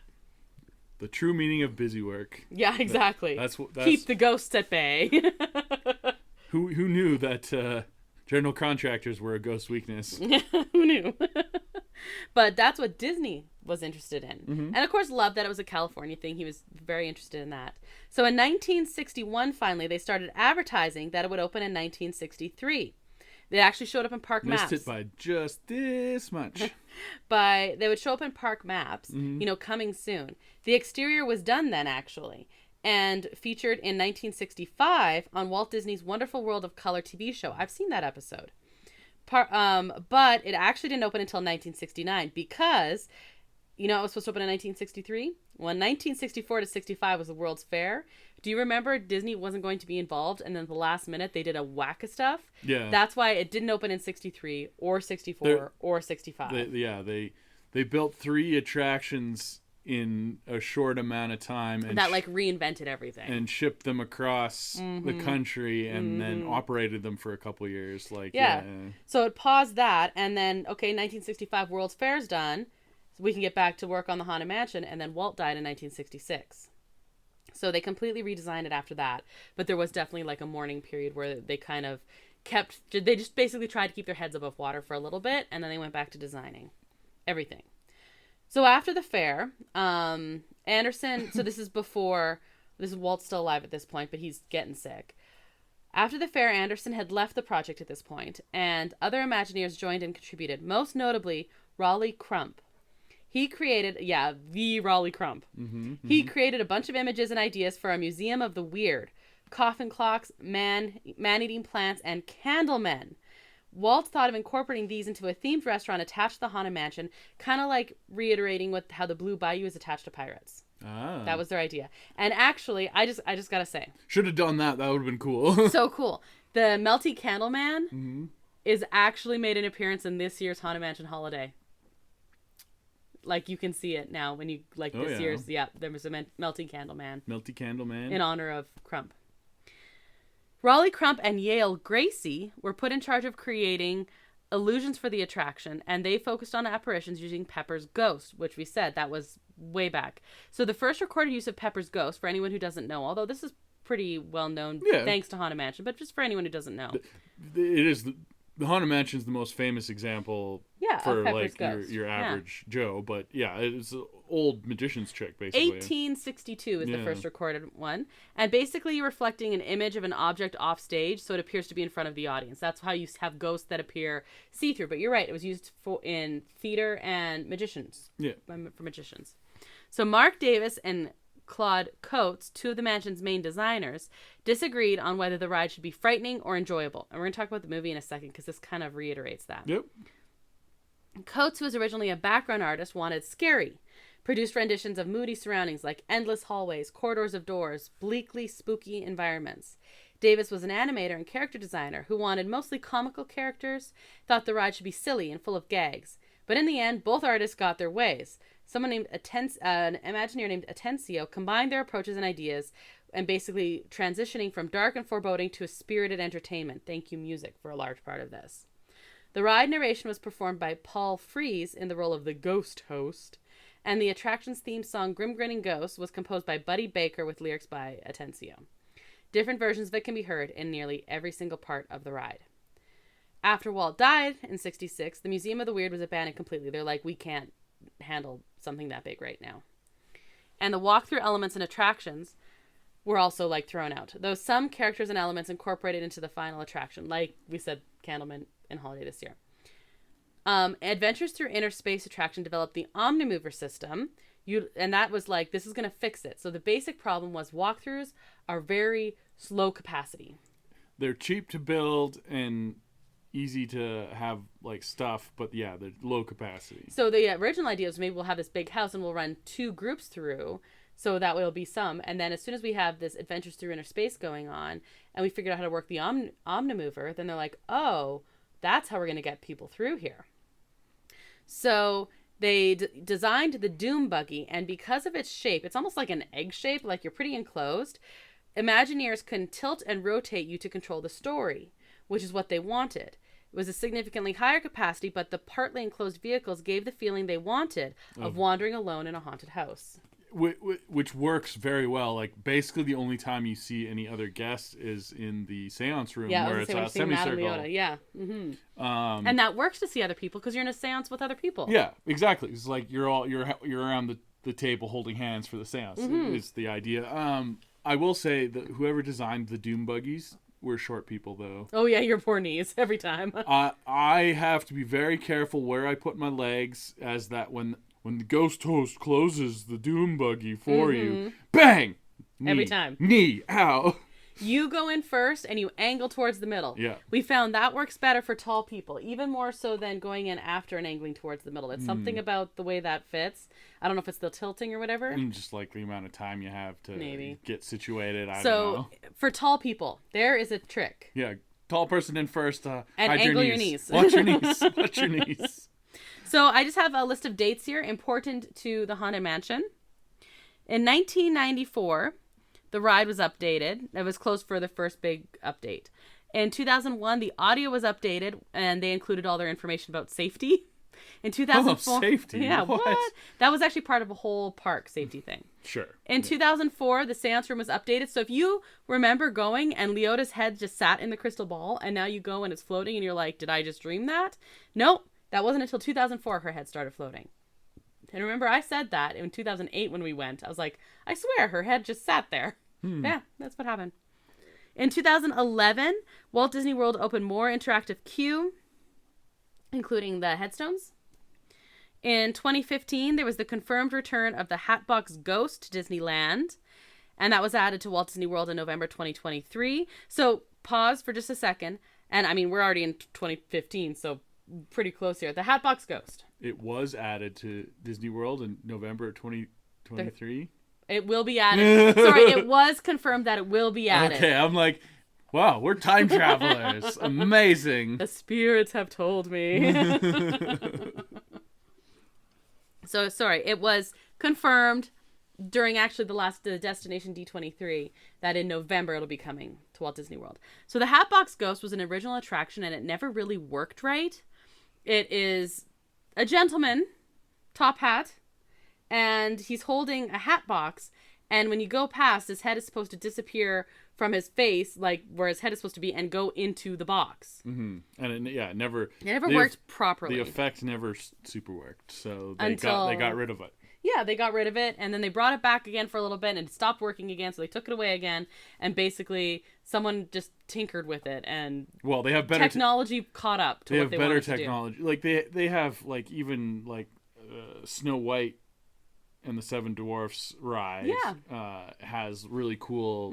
Speaker 1: The true meaning of busy work.
Speaker 2: Yeah, exactly.
Speaker 1: That's
Speaker 2: keep the ghosts at bay.
Speaker 1: Who knew that general contractors were a ghost weakness?
Speaker 2: Who knew? But that's what Disney was interested in. Mm-hmm. And of course loved that it was a California thing. He was very interested in that. So in 1961, finally, they started advertising that it would open in 1963. They actually showed up in park maps.
Speaker 1: Missed it by just this much.
Speaker 2: They would show up in park maps, coming soon. The exterior was done then, actually, and featured in 1965 on Walt Disney's Wonderful World of Color TV show. I've seen that episode. But it actually didn't open until 1969 because, it was supposed to open in 1963? Well, 1964 to 65 was the World's Fair. Do you remember Disney wasn't going to be involved, and then at the last minute they did a whack of stuff?
Speaker 1: Yeah.
Speaker 2: That's why it didn't open in 63 or 64 or 65.
Speaker 1: They built 3 attractions in a short amount of time. And
Speaker 2: that reinvented everything.
Speaker 1: And shipped them across the country and then operated them for a couple years.
Speaker 2: So it paused that, and then, 1965 World's Fair's done. So we can get back to work on the Haunted Mansion, and then Walt died in 1966. So they completely redesigned it after that. But there was definitely a mourning period where they kind of they just basically tried to keep their heads above water for a little bit, and then they went back to designing everything. So after the fair, Anderson, so this is Walt's still alive at this point, but he's getting sick. After the fair, Anderson had left the project at this point, and other Imagineers joined and contributed, most notably Raleigh Crump. He created, the Raleigh Crump. He created a bunch of images and ideas for a museum of the weird. Coffin clocks, man-eating plants, and candlemen. Walt thought of incorporating these into a themed restaurant attached to the Haunted Mansion, kind of reiterating how the Blue Bayou is attached to pirates.
Speaker 1: Ah.
Speaker 2: That was their idea. And actually, I just gotta say.
Speaker 1: Should have done that. That would have been cool.
Speaker 2: So cool. The Melty Candleman is actually made an appearance in this year's Haunted Mansion Holiday. You can see it now when you year's. Yeah, there was a Melty Candleman.
Speaker 1: Melty Candleman.
Speaker 2: In honor of Crump. Raleigh Crump and Yale Gracie were put in charge of creating illusions for the attraction, and they focused on apparitions using Pepper's ghost, which we said that was way back. So the first recorded use of Pepper's ghost, for anyone who doesn't know, although this is pretty well known thanks to Haunted Mansion, but just for anyone who doesn't know.
Speaker 1: It is the Haunted Mansion's the most famous example for your average Joe, but it's an old magician's trick basically.
Speaker 2: 1862 is the first recorded one, and basically you're reflecting an image of an object off stage, so it appears to be in front of the audience. That's how you have ghosts that appear see-through. But you're right, it was used in theater and magicians. Yeah, for magicians. So Mark Davis and Claude Coates, 2 of the mansion's main designers, disagreed on whether the ride should be frightening or enjoyable. And we're going to talk about the movie in a second because this kind of reiterates that.
Speaker 1: Yep.
Speaker 2: Coates, who was originally a background artist, wanted scary. Produced renditions of moody surroundings like endless hallways, corridors of doors, bleakly spooky environments. Davis was an animator and character designer who wanted mostly comical characters, thought the ride should be silly and full of gags. But in the end, both artists got their ways. Someone named an Imagineer named Atencio combined their approaches and ideas and basically transitioning from dark and foreboding to a spirited entertainment. Thank you, music, for a large part of this. The ride narration was performed by Paul Frees in the role of the ghost host, and the attraction's theme song Grim Grinning Ghost was composed by Buddy Baker with lyrics by Atencio. Different versions of it can be heard in nearly every single part of the ride. After Walt died in 1966, the Museum of the Weird was abandoned completely. They're like, we can't handle something that big right now. And the walkthrough elements and attractions were also thrown out, though some characters and elements incorporated into the final attraction, like we said, Candleman and Holiday this year. Adventures Through Inner Space attraction developed the Omnimover system, and that was this is going to fix it. So the basic problem was walkthroughs are very slow capacity.
Speaker 1: They're cheap to build and easy to have stuff, but they're low capacity.
Speaker 2: So the original idea was maybe we'll have this big house and we'll run 2 groups through, so that way it'll be some. And then as soon as we have this Adventures Through Inner Space going on and we figured out how to work the Omnimover, then they're like, oh, that's how we're going to get people through here. So they designed the Doom Buggy, and because of its shape, it's almost like an egg shape, you're pretty enclosed. Imagineers can tilt and rotate you to control the story, which is what they wanted. It was a significantly higher capacity, but the partly enclosed vehicles gave the feeling they wanted of wandering alone in a haunted house.
Speaker 1: which works very well. Like basically the only time you see any other guests is in the seance room where it's a semicircle.
Speaker 2: Yeah. Mm-hmm. And that works to see other people because you're in a seance with other people.
Speaker 1: Yeah, exactly. It's like you're around the table holding hands for the seance. Mm-hmm. Is the idea. I will say that whoever designed the Doom buggies were short people, though.
Speaker 2: Oh yeah, your poor knees every time.
Speaker 1: I have to be very careful where I put my legs, as that when the ghost host closes the Doom buggy for you, bang! Knee,
Speaker 2: every time.
Speaker 1: Knee, ow.
Speaker 2: You go in first and you angle towards the middle.
Speaker 1: Yeah.
Speaker 2: We found that works better for tall people, even more so than going in after and angling towards the middle. It's something about the way that fits. I don't know if it's the tilting or whatever.
Speaker 1: And just like the amount of time you have to get situated. I don't know.
Speaker 2: For tall people, there is a trick.
Speaker 1: Yeah. Tall person in first.
Speaker 2: And angle your knees.
Speaker 1: Watch your knees. Watch your knees.
Speaker 2: So I just have a list of dates here important to the Haunted Mansion. In 1994... the ride was updated. It was closed for the first big update. In 2001, the audio was updated, and they included all their information about safety. In 2004,
Speaker 1: safety?
Speaker 2: Yeah, what? That was actually part of a whole park safety thing.
Speaker 1: Sure.
Speaker 2: In 2004, the seance room was updated. So if you remember going and Leota's head just sat in the crystal ball, and now you go and it's floating, and you're like, did I just dream that? Nope. That wasn't until 2004 her head started floating. And remember, I said that in 2008 when we went. I was like, I swear her head just sat there. Yeah, that's what happened. In 2011, Walt Disney World opened more interactive queue, including the headstones. In 2015, there was the confirmed return of the Hatbox Ghost to Disneyland. And that was added to Walt Disney World in November 2023. So pause for just a second. And I mean, we're already in 2015, so pretty close here. The Hatbox Ghost.
Speaker 1: It was added to Disney World in November 2023.
Speaker 2: It will be added. Sorry, it was confirmed that it will be added.
Speaker 1: Okay, I'm like, wow, we're time travelers. Amazing.
Speaker 2: The spirits have told me. So, sorry, it was confirmed during actually the Destination D23 that in November it'll be coming to Walt Disney World. So the Hatbox Ghost was an original attraction and it never really worked right. It is a gentleman, top hat, and he's holding a hat box, and when you go past, his head is supposed to disappear from his face, like where his head is supposed to be, and go into the box.
Speaker 1: Mm-hmm. And it never
Speaker 2: worked properly.
Speaker 1: The effect never super worked, so they got rid of it.
Speaker 2: Yeah, they got rid of it, and then they brought it back again for a little bit, and it stopped working again, so they took it away again, and basically someone just tinkered with it, and
Speaker 1: they have better
Speaker 2: technology caught up to what they wanted to do. They have better technology.
Speaker 1: Like they have like even like Snow White and the Seven Dwarfs ride has really cool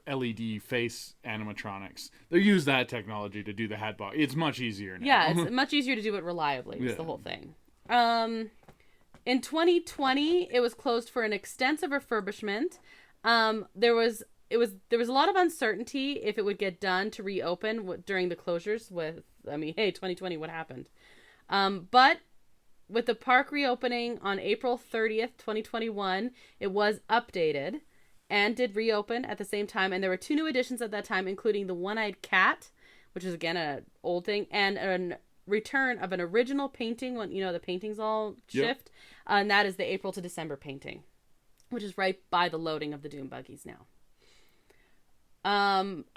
Speaker 1: LED face animatronics. They use that technology to do the Hatbox. It's much easier now.
Speaker 2: Yeah, it's much easier to do it reliably. Is the whole thing. In 2020, it was closed for an extensive refurbishment. There was a lot of uncertainty if it would get done to reopen during the closures. 2020, what happened? But with the park reopening on April 30th, 2021, it was updated and did reopen at the same time. And there were 2 new additions at that time, including the One-Eyed Cat, which is again an old thing, and a return of an original painting when the paintings all shift. Yep. And that is the April to December painting, which is right by the loading of the Doom buggies now.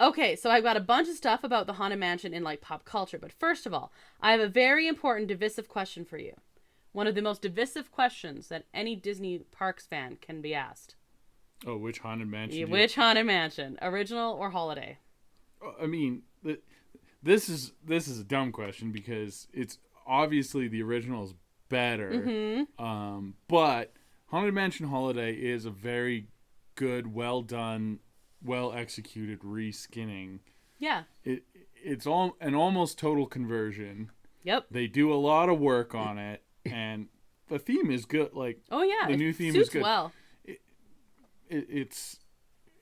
Speaker 2: Okay, so I've got a bunch of stuff about the Haunted Mansion in like pop culture, but first of all, I have a very important divisive question for you. One of the most divisive questions that any Disney Parks fan can be asked.
Speaker 1: Oh, which Haunted Mansion?
Speaker 2: Yeah, which Haunted Mansion? Original or holiday?
Speaker 1: I mean, this is a dumb question because it's obviously the original is better. Mm-hmm. But Haunted Mansion Holiday is a very good, well done, well executed reskinning.
Speaker 2: Yeah.
Speaker 1: It's an almost total conversion.
Speaker 2: Yep.
Speaker 1: They do a lot of work on it. And the theme is good. Like,
Speaker 2: oh yeah,
Speaker 1: the new theme is good.
Speaker 2: Well,
Speaker 1: it's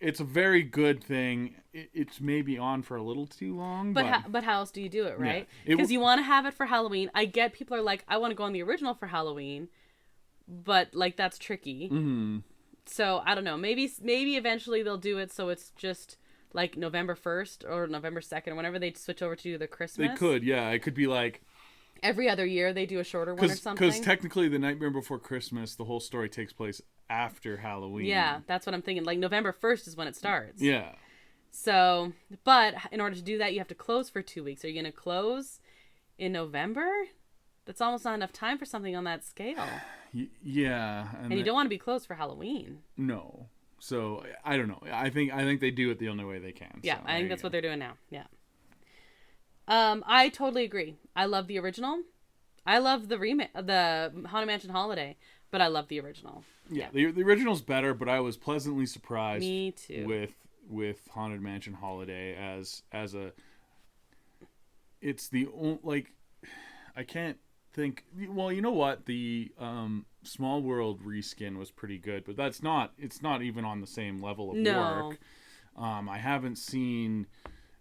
Speaker 1: a very good thing. It's maybe on for a little too long,
Speaker 2: but how else do you do it, right? Because you want to have it for Halloween. I get people are like, I want to go on the original for Halloween, but like that's tricky.
Speaker 1: Mm-hmm.
Speaker 2: So I don't know. Maybe eventually they'll do it so it's just like November 1st or November 2nd, whenever they switch over to the Christmas.
Speaker 1: They could, yeah. It could be like.
Speaker 2: every other year they do a shorter one or something.
Speaker 1: Because technically the Nightmare Before Christmas, the whole story takes place after Halloween.
Speaker 2: Yeah, that's what I'm thinking. Like November 1st is when it starts.
Speaker 1: Yeah.
Speaker 2: So, but in order to do that, you have to close for 2 weeks. Are you going to close in November? That's almost not enough time for something on that scale.
Speaker 1: Yeah.
Speaker 2: And you don't want to be closed for Halloween.
Speaker 1: No. So, I don't know. I think they do it the only way they can.
Speaker 2: Yeah,
Speaker 1: so,
Speaker 2: I think that's what they're doing now. Yeah. I totally agree. I love the original. I love the remake, the Haunted Mansion Holiday, but I love the original.
Speaker 1: Yeah, the original's better, but I was pleasantly surprised.
Speaker 2: Me too.
Speaker 1: With Haunted Mansion Holiday as a. It's the only, like, I can't think. Well, you know what, the Small World reskin was pretty good, but it's not even on the same level of work. I haven't seen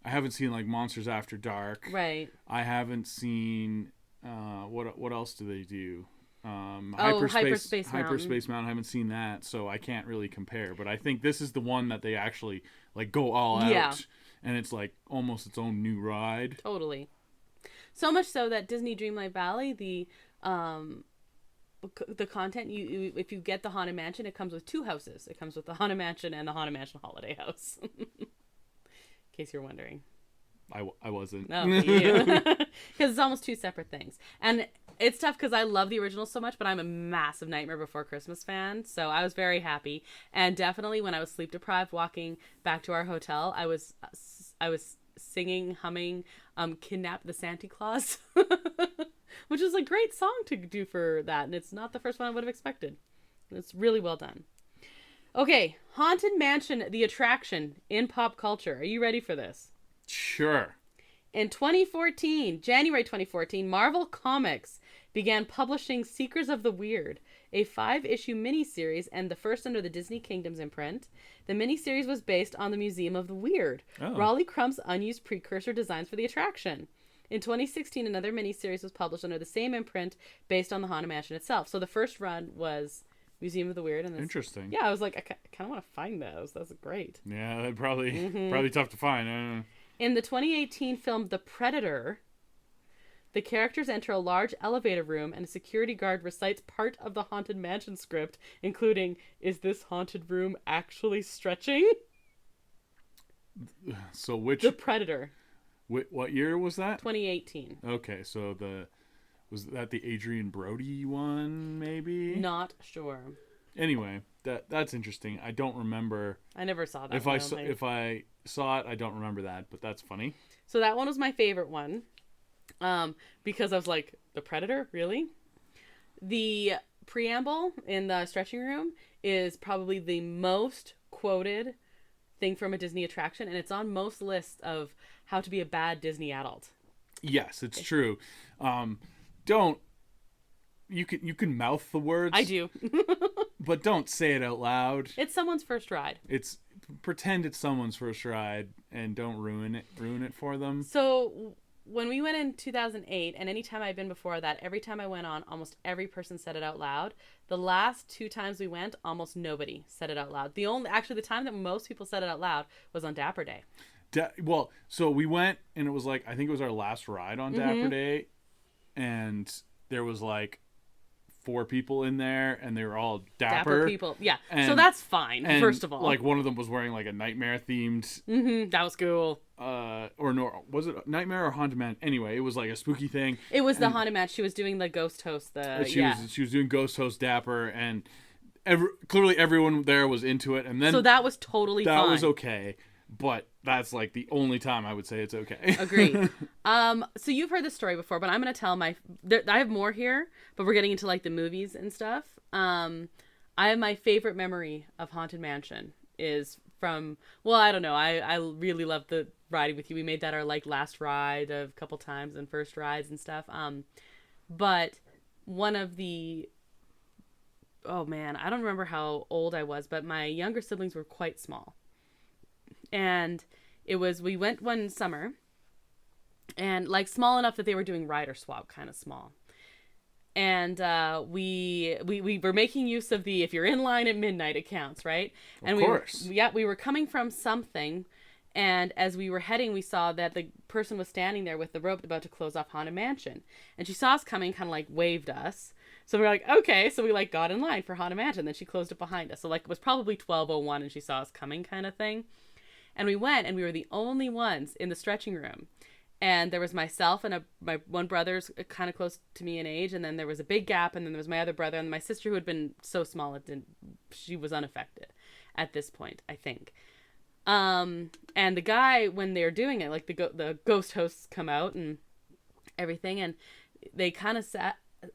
Speaker 1: like Monsters After Dark.
Speaker 2: Right.
Speaker 1: I haven't seen what else do they do?
Speaker 2: Hyperspace
Speaker 1: Mountain. I haven't seen that, so I can't really compare. But I think this is the one that they actually like go all out, and it's like almost its own new ride.
Speaker 2: Totally. So much so that Disney Dreamlight Valley, the content if you get the Haunted Mansion, it comes with 2 houses. It comes with the Haunted Mansion and the Haunted Mansion Holiday House. In case you're wondering.
Speaker 1: I wasn't.
Speaker 2: No, you. Because it's almost 2 separate things. And it's tough because I love the original so much, but I'm a massive Nightmare Before Christmas fan. So I was very happy. And definitely when I was sleep deprived walking back to our hotel, I was singing, humming, Kidnap the Santa Claus, which is a great song to do for that. And it's not the first one I would have expected. It's really well done. Okay, Haunted Mansion, the attraction in pop culture. Are you ready for this?
Speaker 1: Sure.
Speaker 2: In January 2014, Marvel Comics began publishing Seekers of the Weird, a 5-issue miniseries and the first under the Disney Kingdom's imprint. The miniseries was based on the Museum of the Weird, Raleigh Crump's unused precursor designs for the attraction. In 2016, another miniseries was published under the same imprint based on the Haunted Mansion itself. So the first run was Museum of the Weird. And
Speaker 1: interesting.
Speaker 2: Yeah, I was like, I kind of want to find those. That's great.
Speaker 1: Yeah, that'd probably tough to find.
Speaker 2: In the 2018 film The Predator, the characters enter a large elevator room and a security guard recites part of the Haunted Mansion script, including, "Is this haunted room actually stretching?"
Speaker 1: So The
Speaker 2: Predator.
Speaker 1: What year was that?
Speaker 2: 2018.
Speaker 1: Okay, so was that the Adrian Brody one, maybe?
Speaker 2: Not sure.
Speaker 1: Anyway, that's interesting. I don't remember.
Speaker 2: I never saw that.
Speaker 1: If I saw it, I don't remember that, but that's funny.
Speaker 2: So that one was my favorite one, because I was like, The Predator, really? The preamble in the stretching room is probably the most quoted thing from a Disney attraction, and it's on most lists of how to be a bad Disney adult.
Speaker 1: Yes, it's true. You can mouth the words.
Speaker 2: I do.
Speaker 1: But don't say it out loud.
Speaker 2: It's someone's first ride.
Speaker 1: Pretend it's someone's first ride and don't ruin it for them.
Speaker 2: So when we went in 2008, and any time I've been before that, every time I went on, almost every person said it out loud. The last 2 times we went, almost nobody said it out loud. The time that most people said it out loud was on Dapper Day.
Speaker 1: So we went, and it was like, I think it was our last ride on Dapper Day, and there was like 4 people in there, and they were all dapper
Speaker 2: people. Yeah, so that's fine. First of all,
Speaker 1: like one of them was wearing like a nightmare themed.
Speaker 2: That was cool.
Speaker 1: Or no, was it Nightmare or Haunted Man? Anyway, it was like a spooky thing.
Speaker 2: It was the Haunted Man. She was doing the ghost host.
Speaker 1: She was doing ghost host dapper, and clearly everyone there was into it. And then
Speaker 2: so that was totally fine.
Speaker 1: That was okay. But that's like the only time I would say it's okay.
Speaker 2: Agreed. So you've heard this story before, but I'm going to tell I have more here, but we're getting into like the movies and stuff. I have my favorite memory of Haunted Mansion is from, well, I don't know. I really love the riding with you. We made that our like last ride a couple times and first rides and stuff. But one of the, oh man, I don't remember how old I was, but my younger siblings were quite small. And we went one summer, and like small enough that they were doing rider swap, kind of small. And we were making use of the if you're in line at midnight it counts, right?
Speaker 1: Of course.
Speaker 2: We were coming from something, And as we were heading, we saw that the person was standing there with the rope about to close off Haunted Mansion. And she saw us coming, kind of like waved us. So we were like, okay. So we like got in line for Haunted Mansion. Then she closed it behind us. So like it was probably 12:01 and she saw us coming kind of thing. And we went and we were the only ones in the stretching room. And there was myself and my one brother's kind of close to me in age. And then there was a big gap. And then there was my other brother and my sister who had been so small, she was unaffected at this point, I think. And the guy, when they're doing it, like the ghost hosts come out and everything, and they kind of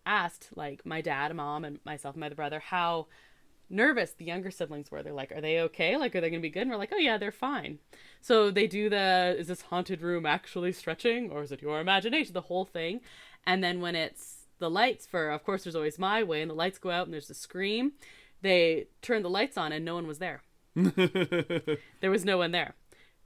Speaker 2: asked like my dad, mom, and myself and my other brother how nervous the younger siblings were. They're like, are they okay? Like, are they gonna be good? And we're like, oh yeah, they're fine. So they do is this haunted room actually stretching, or is it your imagination? The whole thing. And then when it's the lights of course there's always my way, and the lights go out and there's a scream, they turn the lights on and no one was there. There was no one there.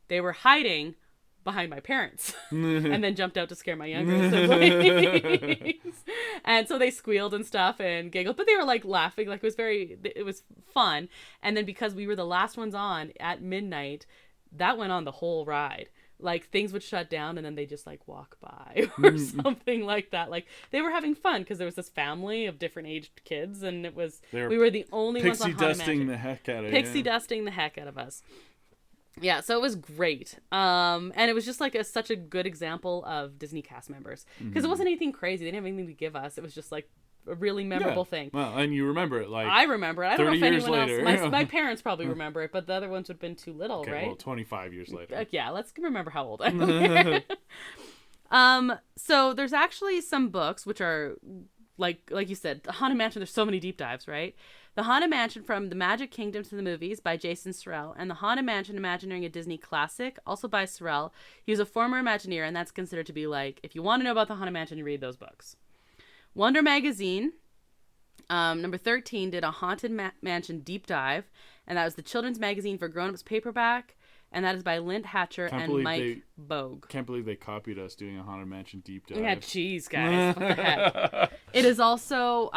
Speaker 2: They were hiding behind my parents and then jumped out to scare my younger siblings. And so they squealed and stuff and giggled, but they were like laughing. Like it was fun. And then because we were the last ones on at midnight, that went on the whole ride. Like things would shut down and then they just like walk by or something like that. Like they were having fun because there was this family of different aged kids and we were the only ones on Haunted Mansion. Pixie dusting the heck out of us. Yeah, so it was great. And it was just like such a good example of Disney cast members because it wasn't anything crazy. They didn't have anything to give us. It was just like a really memorable thing.
Speaker 1: Well, and you remember it like
Speaker 2: I remember it. I don't know if anyone else. My parents probably remember it, but the other ones would have been too little, right?
Speaker 1: Well, 25 years later.
Speaker 2: Yeah, let's remember how old I am. So there's actually some books which are like you said, the Haunted Mansion. There's so many deep dives, right? The Haunted Mansion from the Magic Kingdom to the Movies by Jason Sorrell, and The Haunted Mansion Imagineering a Disney Classic, also by Sorrell. He was a former Imagineer, and that's considered to be like, if you want to know about the Haunted Mansion, you read those books. Wonder Magazine, number 13, did a Haunted Mansion deep dive, and that was the children's magazine for grown-ups paperback, and that is by Lint Hatcher and Mike Bogue.
Speaker 1: Can't believe they copied us doing a Haunted Mansion deep dive.
Speaker 2: Yeah, jeez, guys. What the heck? It is also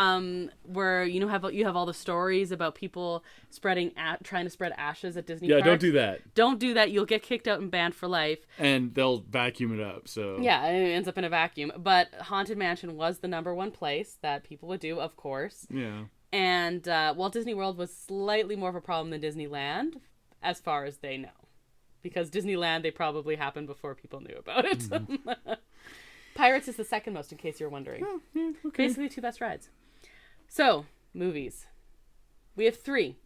Speaker 2: where you have all the stories about people trying to spread ashes at Disney parks.
Speaker 1: Yeah, don't do that.
Speaker 2: Don't do that. You'll get kicked out and banned for life.
Speaker 1: And they'll vacuum it up. So
Speaker 2: yeah, it ends up in a vacuum. But Haunted Mansion was the number one place that people would do, of course.
Speaker 1: Yeah.
Speaker 2: And Walt Disney World was slightly more of a problem than Disneyland, as far as they know. Because Disneyland, they probably happened before people knew about it. Mm-hmm. Pirates is the second most, in case you're wondering. Oh, yeah, okay. Basically, two best rides. So, movies. We have 3.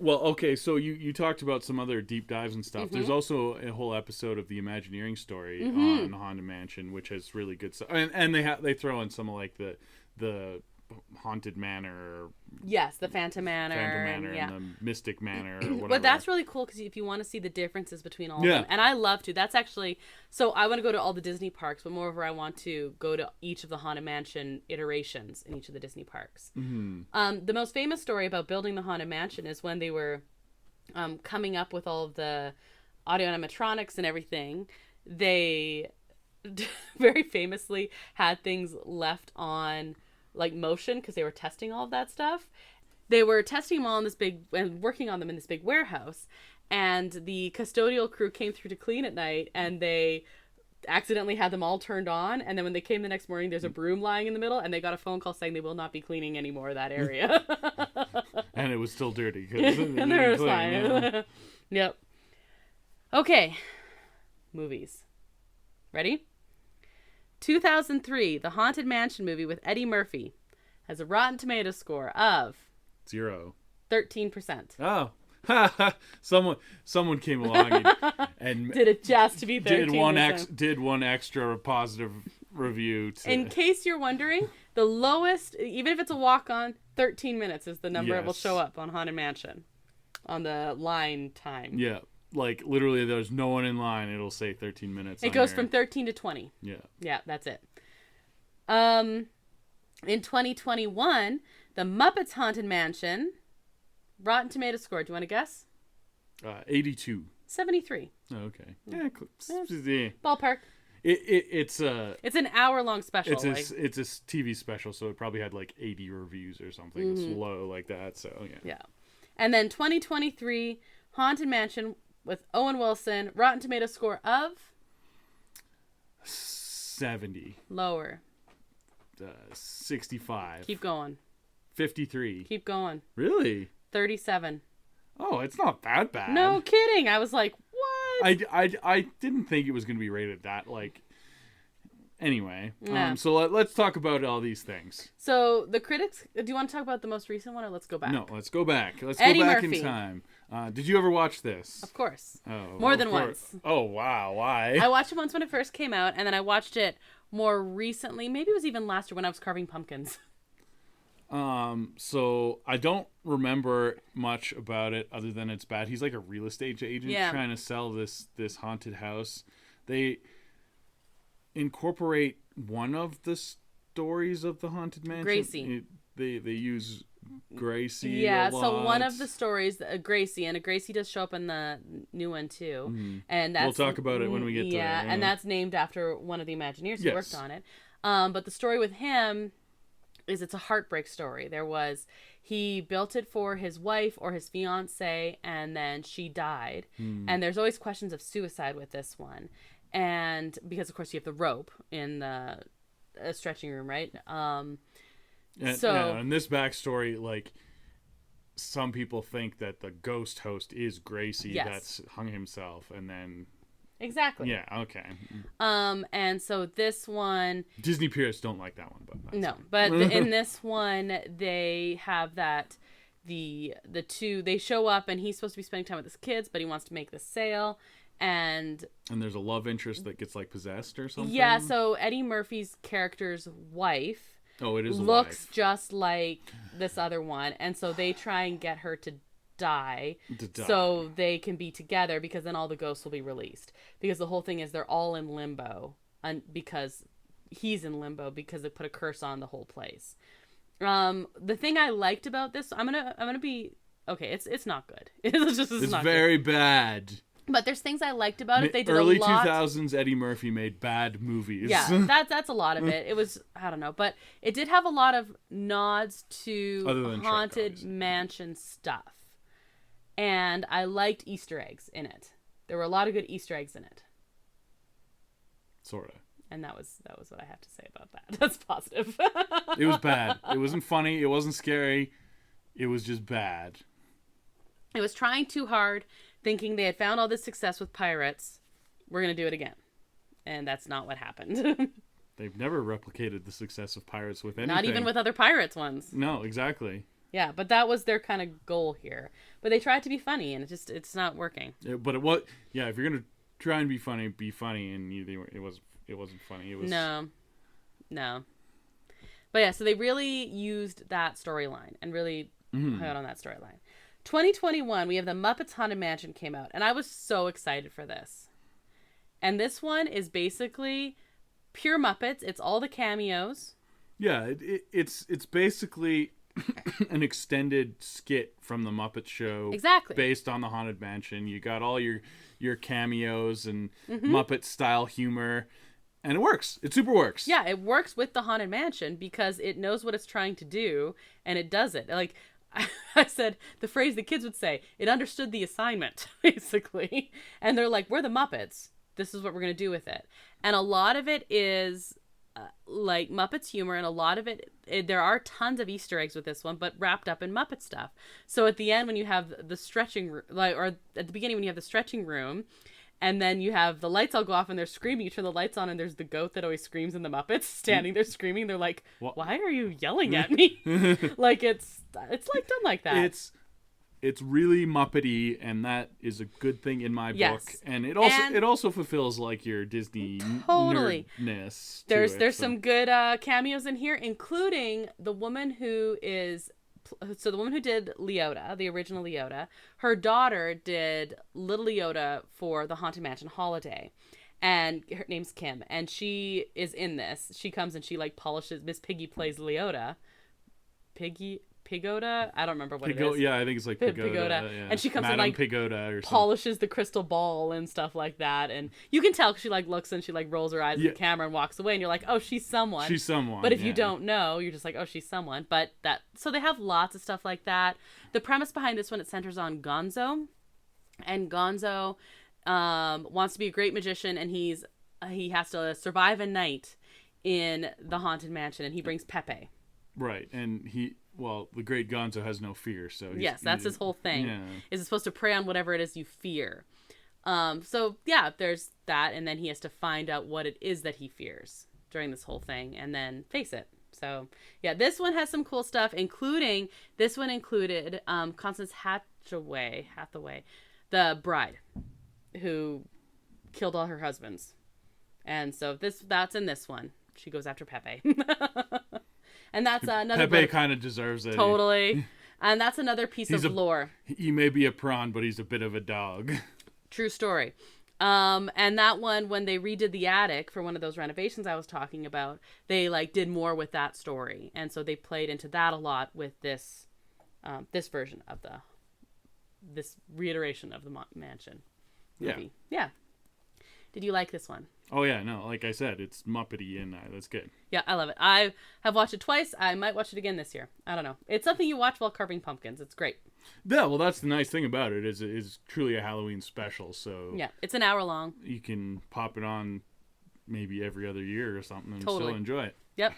Speaker 1: Well, okay, so you talked about some other deep dives and stuff. Mm-hmm. There's also a whole episode of the Imagineering story on Haunted Mansion, which has really good stuff. And they throw in some of like the Haunted Manor.
Speaker 2: Yes, the Phantom Manor.
Speaker 1: And the Mystic Manor. Or whatever.
Speaker 2: But that's really cool because if you want to see the differences between all of them. And I love to. That's actually... So I want to go to all the Disney parks, but moreover, I want to go to each of the Haunted Mansion iterations in each of the Disney parks. Mm-hmm. The most famous story about building the Haunted Mansion is when they were coming up with all of the audio animatronics and everything. They very famously had things left on... like motion because they were testing all of that stuff. They were testing them all in this big and working on them in this big warehouse, and the custodial crew came through to clean at night and they accidentally had them all turned on, and then when they came the next morning there's a broom lying in the middle and they got a phone call saying they will not be cleaning anymore that area.
Speaker 1: And it was still dirty.
Speaker 2: And they were fine. Yeah. Yep. Okay. Movies. Ready? 2003, the Haunted Mansion movie with Eddie Murphy has a Rotten Tomatoes score of
Speaker 1: 0.
Speaker 2: 13%.
Speaker 1: Oh, someone came along and
Speaker 2: did it just to be 13%.
Speaker 1: Did one extra positive review.
Speaker 2: In case you're wondering, the lowest, even if it's a walk-on, 13 minutes is the number it will show up on Haunted Mansion on the line time.
Speaker 1: Yeah. Like, literally, there's no one in line. It'll say 13 minutes.
Speaker 2: It goes from 13 to 20.
Speaker 1: Yeah.
Speaker 2: Yeah, that's it. In 2021, The Muppets Haunted Mansion, Rotten Tomatoes score, do you want to guess?
Speaker 1: 82.
Speaker 2: 73.
Speaker 1: Oh, okay. Yeah.
Speaker 2: Ballpark.
Speaker 1: It's
Speaker 2: an hour-long special.
Speaker 1: It's a TV special, so it probably had like 80 reviews or something. Mm-hmm. It's low like that, so yeah.
Speaker 2: Yeah. And then 2023... Haunted Mansion with Owen Wilson. Rotten Tomato score of
Speaker 1: 70.
Speaker 2: Lower.
Speaker 1: 65.
Speaker 2: Keep going.
Speaker 1: 53.
Speaker 2: Keep going.
Speaker 1: Really?
Speaker 2: 37.
Speaker 1: Oh, it's not that bad.
Speaker 2: No kidding. I was like, what?
Speaker 1: I didn't think it was going to be rated that, like... Anyway,
Speaker 2: Yeah.
Speaker 1: So let's talk about all these things.
Speaker 2: So the critics... Do you want to talk about the most recent one, or let's go back?
Speaker 1: No, let's go back. Let's
Speaker 2: Eddie
Speaker 1: go back
Speaker 2: Murphy.
Speaker 1: in time. Did you ever watch this?
Speaker 2: Of course.
Speaker 1: Oh,
Speaker 2: More than once.
Speaker 1: Oh, wow. Why?
Speaker 2: I watched it once when it first came out, and then I watched it more recently. Maybe it was even last year when I was carving pumpkins.
Speaker 1: So I don't remember much about it other than it's bad. He's like a real estate agent trying to sell this haunted house. They incorporate one of the stories of the haunted mansion.
Speaker 2: Gracie.
Speaker 1: They use Gracie.
Speaker 2: Yeah,
Speaker 1: a lot.
Speaker 2: so one of the stories, Gracie, and Gracie does show up in the new one too.
Speaker 1: Mm-hmm.
Speaker 2: And that's,
Speaker 1: we'll talk about it when we get to that.
Speaker 2: Yeah, and that's named after one of the Imagineers who worked on it. But the story with him is it's a heartbreak story. He built it for his wife or his fiance, and then she died. And there's always questions of suicide with this one. And because of course you have the rope in the stretching room, right? And
Speaker 1: this backstory, like, some people think that the ghost host is Gracie that's hung himself, and then
Speaker 2: exactly.
Speaker 1: Yeah. Okay.
Speaker 2: And so this one,
Speaker 1: Disney purists don't like that one, but
Speaker 2: in this one they have that the two, they show up and he's supposed to be spending time with his kids, but he wants to make the sale. And
Speaker 1: there's a love interest that gets like possessed or something.
Speaker 2: Yeah, so Eddie Murphy's character's wife
Speaker 1: looks
Speaker 2: just like this other one, and so they try and get her to die so they can be together, because then all the ghosts will be released. Because the whole thing is they're all in limbo, and because he's in limbo because they put a curse on the whole place. The thing I liked about this, I'm gonna be okay. It's not good. It's not
Speaker 1: very
Speaker 2: good.
Speaker 1: Bad.
Speaker 2: But there's things I liked about it. They did
Speaker 1: early
Speaker 2: a lot.
Speaker 1: 2000s Eddie Murphy made bad movies.
Speaker 2: Yeah, that's a lot of it. It was, I don't know, but it did have a lot of nods to Haunted Mansion stuff. And I liked Easter eggs in it. There were a lot of good Easter eggs in it.
Speaker 1: Sorta.
Speaker 2: And that was what I have to say about that. That's positive.
Speaker 1: It was bad. It wasn't funny. It wasn't scary. It was just bad.
Speaker 2: It was trying too hard, thinking they had found all this success with pirates. We're going to do it again. And that's not what happened.
Speaker 1: They've never replicated the success of pirates with anything.
Speaker 2: Not even with other pirates ones.
Speaker 1: No, exactly.
Speaker 2: Yeah, but that was their kind of goal here. But they tried to be funny, and it's not working.
Speaker 1: But it was, if you're going to try and be funny, and it wasn't funny. It was
Speaker 2: No. But yeah, so they really used that storyline and really hung out on that storyline. 2021, we have the Muppets Haunted Mansion came out, and I was so excited for this. And this one is basically pure Muppets. It's all the cameos.
Speaker 1: Yeah, it's basically an extended skit from the Muppet Show.
Speaker 2: Exactly.
Speaker 1: Based on the Haunted Mansion. You got all your cameos and Muppet-style humor. And it works. It super works.
Speaker 2: Yeah, it works with the Haunted Mansion because it knows what it's trying to do, and it does it. Like, I said, the phrase the kids would say, it understood the assignment, basically. And they're like, we're the Muppets. This is what we're going to do with it. And a lot of it is like Muppets humor, and a lot of it, there are tons of Easter eggs with this one, but wrapped up in Muppet stuff. So at the end, when you have the stretching room, or at the beginning when you have the stretching room, and then you have the lights all go off and they're screaming. You turn the lights on and there's the goat that always screams in the Muppets standing there screaming. They're like, why are you yelling at me? Like it's like done like that.
Speaker 1: It's really Muppety, and that is a good thing in my book. And it also fulfills like your Disney nerdness.
Speaker 2: There's some good cameos in here, including the woman who is. So the woman who did Leota, the original Leota, her daughter did Little Leota for the Haunted Mansion Holiday. And her name's Kim. And she is in this. She comes and she like polishes, Miss Piggy plays Leota. Pigoda? I don't remember what it is.
Speaker 1: Yeah, I think it's like Pigoda.
Speaker 2: Yeah. And she comes
Speaker 1: Madame
Speaker 2: and like
Speaker 1: Pigoda or
Speaker 2: polishes the crystal ball and stuff like that. And you can tell because she like looks and she like rolls her eyes at the camera and walks away. And you're like, oh, she's someone.
Speaker 1: She's someone.
Speaker 2: But if you don't know, you're just like, oh, she's someone. But so they have lots of stuff like that. The premise behind this one, it centers on Gonzo. And Gonzo wants to be a great magician, and he has to survive a night in the haunted mansion, and he brings Pepe.
Speaker 1: Right, and the great Gonzo has no fear, so
Speaker 2: yes, that's his whole thing.
Speaker 1: Yeah.
Speaker 2: Is supposed to prey on whatever it is you fear. So yeah, there's that, and then he has to find out what it is that he fears during this whole thing, and then face it. So yeah, this one has some cool stuff, included Constance Hathaway, the bride, who killed all her husbands, and so that's in this one. She goes after Pepe, and that's another.
Speaker 1: Pepe kind of deserves it.
Speaker 2: Totally, and that's another piece of lore.
Speaker 1: He may be a prawn, but he's a bit of a dog.
Speaker 2: True story. And that one, when they redid the attic for one of those renovations I was talking about, they did more with that story, and so they played into that a lot with this version of this reiteration of the mansion movie. Yeah. Did you like this one?
Speaker 1: Oh yeah, no, like I said, it's Muppety and that's good.
Speaker 2: Yeah, I love it. I have watched it twice. I might watch it again this year. I don't know. It's something you watch while carving pumpkins. It's great.
Speaker 1: Yeah, well, that's the nice thing about it is it's truly a Halloween special. So
Speaker 2: yeah, it's an hour long.
Speaker 1: You can pop it on maybe every other year or something and still enjoy it.
Speaker 2: Yep.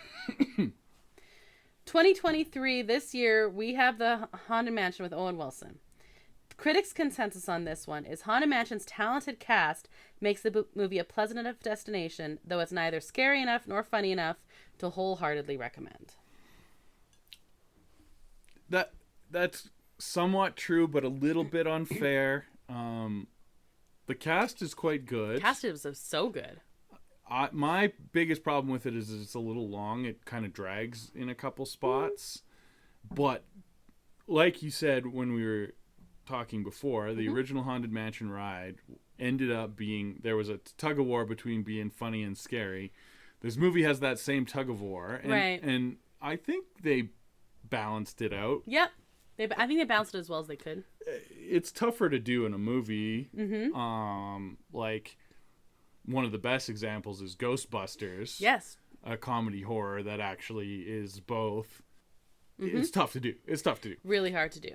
Speaker 2: 2023, this year, we have the Haunted Mansion with Owen Wilson. Critics' consensus on this one is Haunted Mansion's talented cast makes the movie a pleasant enough destination, though it's neither scary enough nor funny enough to wholeheartedly recommend.
Speaker 1: That's somewhat true, but a little bit unfair. The cast is quite good.
Speaker 2: The cast is so good.
Speaker 1: My biggest problem with it is it's a little long. It kind of drags in a couple spots. But like you said when we were talking before, the original Haunted Mansion ride ended up being, there was a tug of war between being funny and scary. This movie has that same tug of war.
Speaker 2: Right.
Speaker 1: And I think they balanced it out.
Speaker 2: Yep. I think they balanced it as well as they could.
Speaker 1: It's tougher to do in a movie.
Speaker 2: Mm-hmm.
Speaker 1: Like one of the best examples is Ghostbusters.
Speaker 2: Yes.
Speaker 1: A comedy horror that actually is both. Mm-hmm. It's tough to do.
Speaker 2: Really hard to do.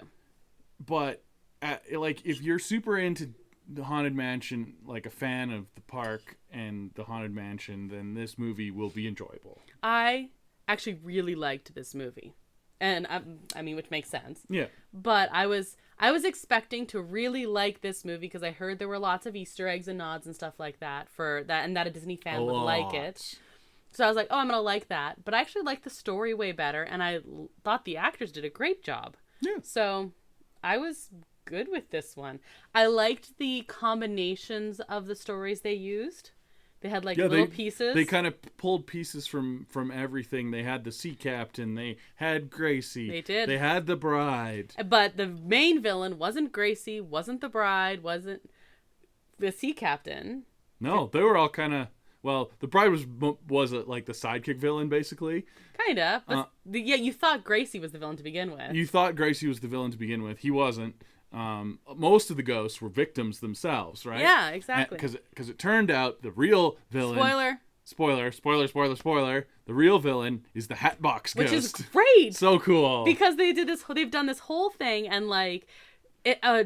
Speaker 1: But if you're super into the Haunted Mansion, like a fan of the park and the Haunted Mansion, then this movie will be enjoyable.
Speaker 2: I actually really liked this movie. And I mean, which makes sense.
Speaker 1: Yeah.
Speaker 2: But I was expecting to really like this movie because I heard there were lots of Easter eggs and nods and stuff like that and that a Disney fan would like it. So I was like, oh, I'm going to like that. But I actually liked the story way better, and I thought the actors did a great job.
Speaker 1: Yeah.
Speaker 2: So I was good with this one. I liked the combinations of the stories they used. They had little pieces.
Speaker 1: They kind of pulled pieces from everything. They had the sea captain. They had Gracie.
Speaker 2: They did.
Speaker 1: They had the bride.
Speaker 2: But the main villain wasn't Gracie, wasn't the bride, wasn't the sea captain.
Speaker 1: No, they were all kind of... Well, the bride was like the sidekick villain, basically.
Speaker 2: Kind of. But you thought Gracie was the villain to begin with.
Speaker 1: You thought Gracie was the villain to begin with. He wasn't. Most of the ghosts were victims themselves, right?
Speaker 2: Yeah, exactly.
Speaker 1: Because it turned out the real villain... Spoiler. The real villain is the Hatbox Ghost.
Speaker 2: Which is great.
Speaker 1: So cool.
Speaker 2: Because they've done this whole thing, and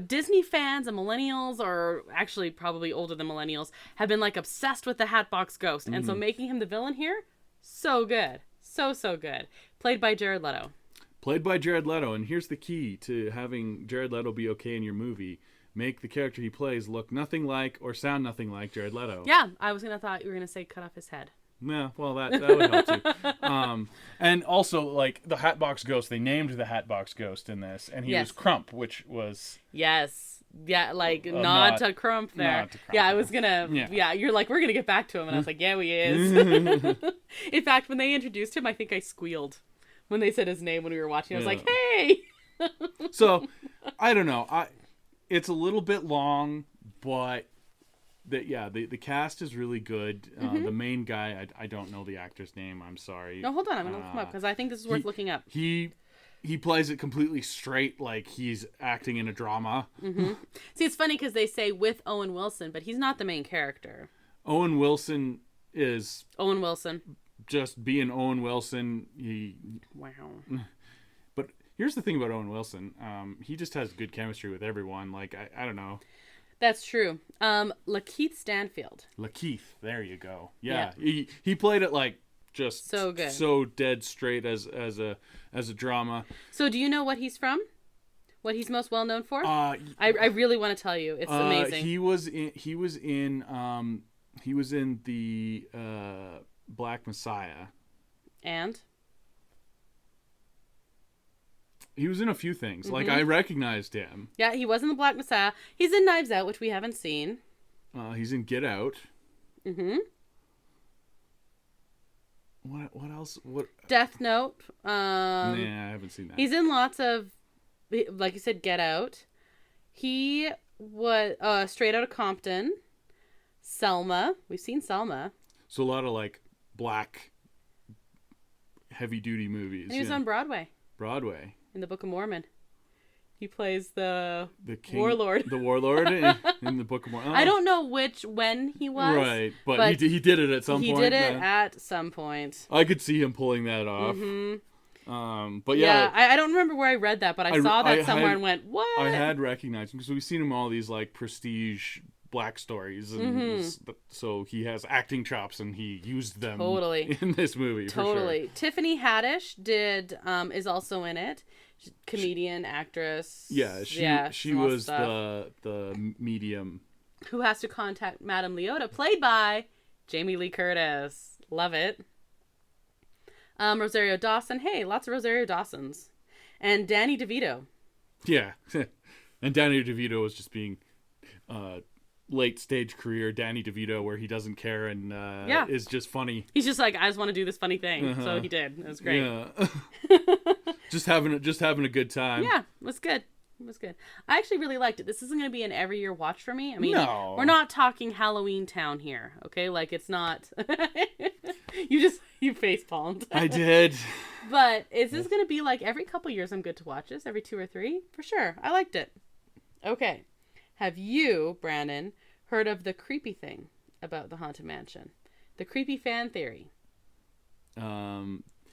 Speaker 2: Disney fans and millennials, or actually probably older than millennials, have been obsessed with the Hatbox Ghost. And so making him the villain here, so good. So good. Played by Jared Leto.
Speaker 1: And here's the key to having Jared Leto be okay in your movie. Make the character he plays look nothing like or sound nothing like Jared Leto.
Speaker 2: Yeah, I thought you were going to say cut off his head.
Speaker 1: Yeah, well, that would help too. And also, the Hatbox Ghost, they named the Hatbox Ghost in this, and he was Crump, which was...
Speaker 2: Yes. Yeah, nod to Crump there.
Speaker 1: Nod to Crump.
Speaker 2: Yeah, I was gonna... Yeah, you're we're gonna get back to him, and I was like, yeah, he is. In fact, when they introduced him, I think I squealed. When they said his name when we were watching, I was like, hey!
Speaker 1: So, I don't know. It's a little bit long, but... The cast is really good. The main guy, I don't know the actor's name. I'm sorry.
Speaker 2: No, hold on. I'm going to look him up because I think this is worth looking up.
Speaker 1: He plays it completely straight, like he's acting in a drama.
Speaker 2: Mm-hmm. See, it's funny because they say with Owen Wilson, but he's not the main character.
Speaker 1: Owen Wilson is...
Speaker 2: Owen Wilson.
Speaker 1: Just being Owen Wilson.
Speaker 2: Wow.
Speaker 1: But here's the thing about Owen Wilson. He just has good chemistry with everyone. I don't know.
Speaker 2: That's true. Lakeith Stanfield.
Speaker 1: Lakeith, there you go. Yeah. He played it like just
Speaker 2: so good,
Speaker 1: so dead straight as a drama.
Speaker 2: So do you know what he's from? What he's most well known for? I really want to tell you. It's amazing.
Speaker 1: He was in the Black Messiah.
Speaker 2: And
Speaker 1: he was in a few things. Mm-hmm. Like, I recognized him.
Speaker 2: Yeah, he was in the Black Messiah. He's in Knives Out, which we haven't seen.
Speaker 1: He's in Get Out.
Speaker 2: Mm-hmm.
Speaker 1: What else? What?
Speaker 2: Death Note.
Speaker 1: Nah, I haven't seen that.
Speaker 2: He's in lots of, like you said, Get Out. He was Straight Outta Compton. Selma. We've seen Selma.
Speaker 1: So a lot of, like, black heavy-duty movies.
Speaker 2: And he was on Broadway. In the Book of Mormon. He plays the king, warlord.
Speaker 1: The warlord in the Book of Mormon. Oh.
Speaker 2: I don't know when he was.
Speaker 1: Right, but he did it at some point.
Speaker 2: He did it at some point.
Speaker 1: I could see him pulling that off.
Speaker 2: Mm-hmm.
Speaker 1: But yeah.
Speaker 2: I don't remember where I read that, but I saw that somewhere and went, what?
Speaker 1: I had recognized him because we've seen him in all these, like, prestige black stories, and so he has acting chops, and he used them in this movie.
Speaker 2: Totally.
Speaker 1: For sure.
Speaker 2: Tiffany Haddish is also in it. Comedian, actress.
Speaker 1: Yeah, she was the medium
Speaker 2: who has to contact Madame Leota, played by Jamie Lee Curtis. Love it. Rosario Dawson. Hey, lots of Rosario Dawsons. And Danny DeVito.
Speaker 1: Yeah, and Danny DeVito was just being late stage career Danny DeVito, where he doesn't care and is just funny.
Speaker 2: He's just like, I just want to do this funny thing. So he did. It was great.
Speaker 1: Yeah. just having a good time.
Speaker 2: Yeah, it was good. I actually really liked it. This isn't going to be an every year watch for me. I mean,
Speaker 1: no.
Speaker 2: We're not talking Halloween Town here, okay? Like, it's not. You face palmed.
Speaker 1: I did.
Speaker 2: But is this going to be like every couple years I'm good to watch this? Every 2 or 3? For sure. I liked it. Okay. Have you, Brandon, heard of the creepy thing about the Haunted Mansion? The creepy fan theory.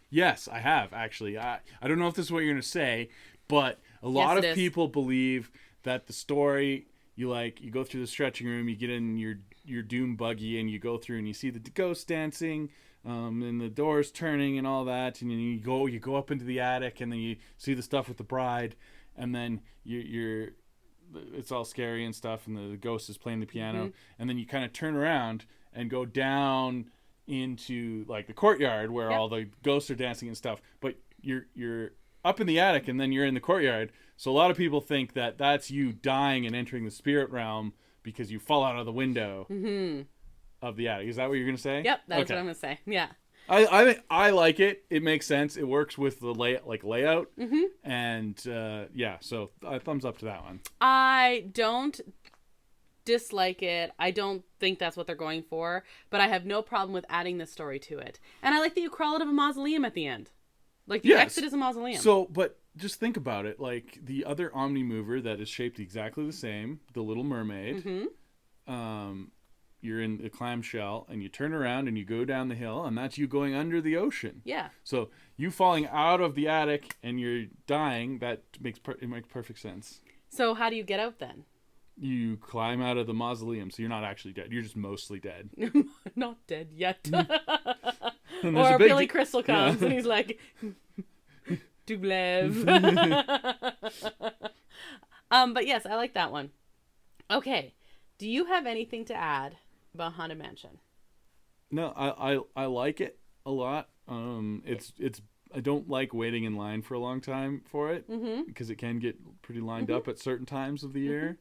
Speaker 1: Yes, I have, actually. I don't know if this is what you're going to say, but a lot of people believe that the story, you go through the stretching room, you get in your doom buggy, and you go through and you see the ghosts dancing, and the doors turning and all that, and then you go up into the attic, and then you see the stuff with the bride, and then it's all scary and stuff, and the ghost is playing the piano, and then you kind of turn around and go down into, like, the courtyard where all the ghosts are dancing and stuff, but you're up in the attic and then you're in the courtyard. So a lot of people think that that's you dying and entering the spirit realm because you fall out of the window of the attic. Is that what you're gonna say?
Speaker 2: Yep, that's what I'm gonna say. Yeah.
Speaker 1: I like it. It makes sense. It works with the layout. And so thumbs up to that one. I
Speaker 2: don't dislike it. I don't think that's what they're going for, but I have no problem with adding this story to it. And I like that you crawl out of a mausoleum at the end. Like, the exit is a mausoleum.
Speaker 1: So, but just think about it. Like, the other Omni-Mover that is shaped exactly the same, the Little Mermaid, you're in the clamshell, and you turn around and you go down the hill, and that's you going under the ocean.
Speaker 2: Yeah.
Speaker 1: So, you falling out of the attic and you're dying, it makes perfect sense.
Speaker 2: So, how do you get out then?
Speaker 1: You climb out of the mausoleum, so you're not actually dead. You're just mostly dead.
Speaker 2: Not dead yet. Or Billy Crystal comes and he's like, Dublev. But yes, I like that one. Okay. Do you have anything to add about Haunted Mansion?
Speaker 1: No, I like it a lot. It's I don't like waiting in line for a long time for it because it can get pretty lined up at certain times of the year.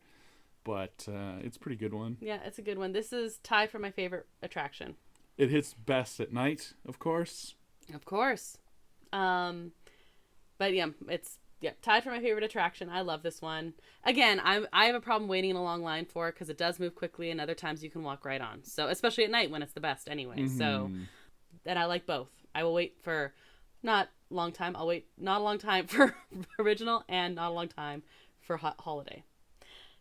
Speaker 1: But it's a pretty good one.
Speaker 2: Yeah, it's a good one. This is tied for my favorite attraction.
Speaker 1: It hits best at night, of course.
Speaker 2: Of course. But yeah, it's tied for my favorite attraction. I love this one. Again, I have a problem waiting in a long line for it because it does move quickly, and other times you can walk right on. So especially at night when it's the best anyway. So, and I like both. I will wait for not a long time. I'll wait not a long time for original and not a long time for holiday.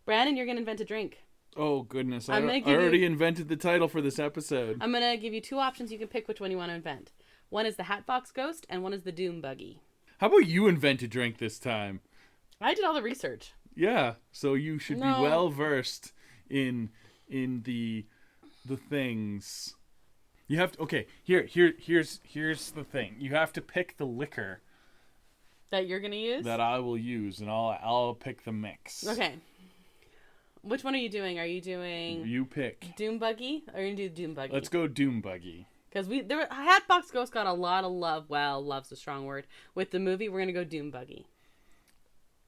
Speaker 2: Brandon, you're going to invent a drink.
Speaker 1: Oh, goodness. I already invented the title for this episode.
Speaker 2: I'm going to give you 2 options. You can pick which one you want to invent. One is the Hatbox Ghost, and one is the Doom Buggy.
Speaker 1: How about you invent a drink this time?
Speaker 2: I did all the research.
Speaker 1: Yeah, so you should be well-versed in the things. You have to, okay, here's the thing. You have to pick the liquor
Speaker 2: that you're gonna use.
Speaker 1: That I will use, and I'll pick the mix.
Speaker 2: Okay. Which one are you doing? Are you doing?
Speaker 1: You pick.
Speaker 2: Doom Buggy? Or are you gonna do Doom Buggy?
Speaker 1: Let's go Doom Buggy.
Speaker 2: Because Hatbox Ghost got a lot of love. Well, love's a strong word. With the movie, we're gonna go Doom Buggy.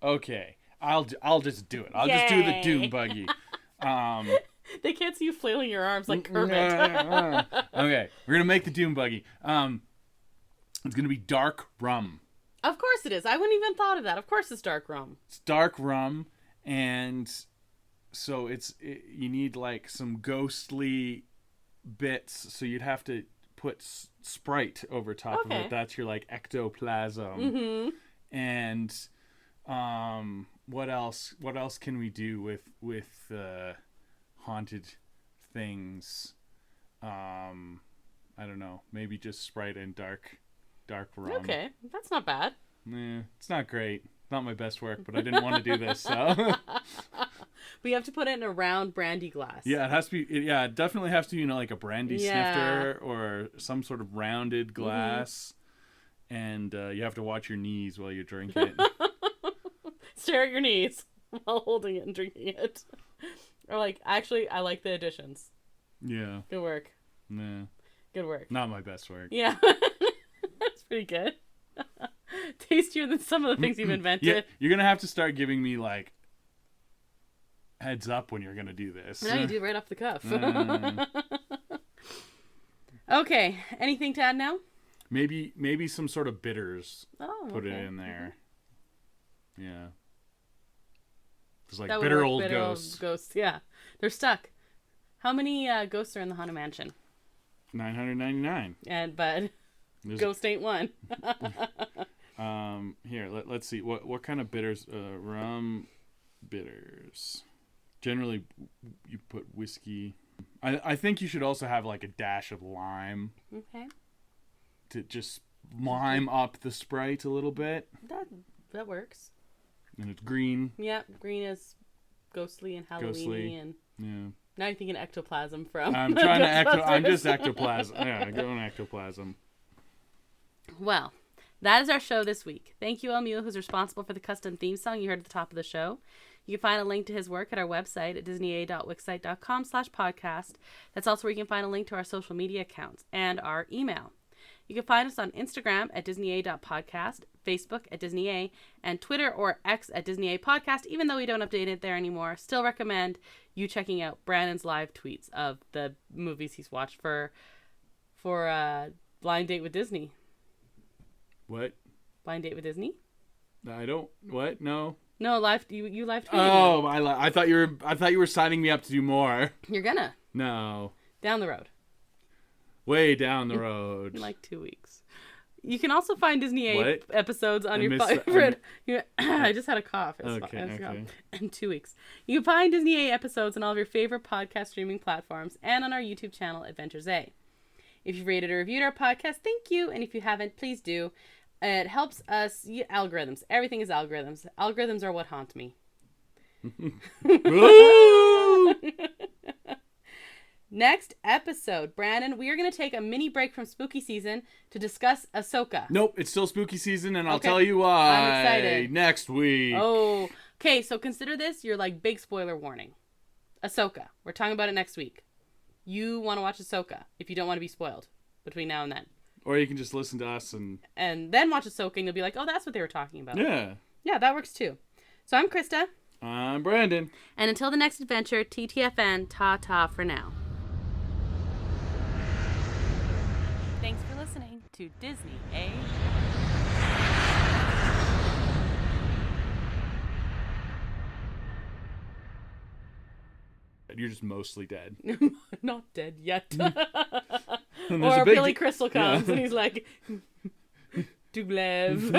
Speaker 1: Okay, I'll just do it. I'll just do the Doom Buggy.
Speaker 2: They can't see you flailing your arms like Kermit.
Speaker 1: Okay, we're gonna make the Doom Buggy. It's gonna be dark rum.
Speaker 2: Of course it is. I wouldn't even thought of that. Of course it's dark rum.
Speaker 1: It's dark rum, and so you need like some ghostly bits. So you'd have to put Sprite over top of it. That's your like ectoplasm.
Speaker 2: Mm-hmm.
Speaker 1: And what else can we do with haunted things? I don't know. Maybe just Sprite and dark rum.
Speaker 2: Okay, that's not bad.
Speaker 1: It's not great. Not my best work, but I didn't want to do this, so.
Speaker 2: But you have to put it in a round brandy glass.
Speaker 1: Yeah, it has to be. Yeah, it definitely has to be, like a brandy snifter or some sort of rounded glass. Mm-hmm. And you have to watch your knees while you drink it.
Speaker 2: Stare at your knees while holding it and drinking it. Or like, actually, I like the additions.
Speaker 1: Yeah.
Speaker 2: Good work.
Speaker 1: Nah.
Speaker 2: Good work.
Speaker 1: Not my best work.
Speaker 2: Yeah. That's pretty good. Tastier than some of the things you've invented.
Speaker 1: Yeah, you're going to have to start giving me, like, heads up when you're going to do this.
Speaker 2: No, you do right off the cuff. Okay. Anything to add now?
Speaker 1: Maybe some sort of bitters.
Speaker 2: Oh,
Speaker 1: Put it in there. Yeah. It's like
Speaker 2: that
Speaker 1: bitter old ghosts.
Speaker 2: Yeah. They're stuck. How many ghosts are in the Haunted Mansion?
Speaker 1: 999.
Speaker 2: But ghost ain't one.
Speaker 1: Here, let's see. What kind of bitters? Rum bitters. Generally, you put whiskey. I think you should also have like a dash of lime.
Speaker 2: Okay.
Speaker 1: To just lime up the Sprite a little bit.
Speaker 2: That works.
Speaker 1: And it's green.
Speaker 2: Yeah, green is ghostly and Halloween-y and
Speaker 1: yeah.
Speaker 2: Now you're thinking ectoplasm from.
Speaker 1: I'm trying to I'm just ectoplasm. Yeah, going ectoplasm.
Speaker 2: Well, that is our show this week. Thank you, El Mule, who's responsible for the custom theme song you heard at the top of the show. You can find a link to his work at our website at disneya.wixsite.com/podcast. That's also where you can find a link to our social media accounts and our email. You can find us on Instagram at disneya.podcast, Facebook at disneya, and Twitter or X at disneyapodcast. Even though we don't update it there anymore, still recommend you checking out Brandon's live tweets of the movies he's watched for Blind Date with Disney.
Speaker 1: What?
Speaker 2: Blind Date with Disney?
Speaker 1: I don't. What? No.
Speaker 2: No, you live tweeting.
Speaker 1: Oh, I thought you were signing me up to do more.
Speaker 2: You're gonna.
Speaker 1: No.
Speaker 2: Down the road.
Speaker 1: Way down the road.
Speaker 2: In like 2 weeks. You can also find Disney episodes on your favorite. I just had a cough.
Speaker 1: Okay.
Speaker 2: In 2 weeks. You can find Disney episodes on all of your favorite podcast streaming platforms and on our YouTube channel, Adventures A. If you've rated or reviewed our podcast, thank you. And if you haven't, please do. It helps us. Algorithms. Everything is algorithms. Algorithms are what haunt me. Next episode, Brandon, we are going to take a mini break from spooky season to discuss Ahsoka.
Speaker 1: Nope, it's still spooky season, and I'll tell you why.
Speaker 2: I'm excited.
Speaker 1: Next week.
Speaker 2: Oh, okay, so consider this your like big spoiler warning. Ahsoka. We're talking about it next week. You want to watch Ahsoka if you don't want to be spoiled between now and then.
Speaker 1: Or you can just listen to us and
Speaker 2: then watch Ahsoka, and you'll be like, oh, that's what they were talking about.
Speaker 1: Yeah.
Speaker 2: Yeah, that works too. So I'm Krysta.
Speaker 1: I'm Brandon.
Speaker 2: And until the next adventure, TTFN, ta-ta for now. Thanks for listening to Disney A.
Speaker 1: You're just mostly dead.
Speaker 2: Not dead yet. Or Billy Crystal comes and he's like, Dublev.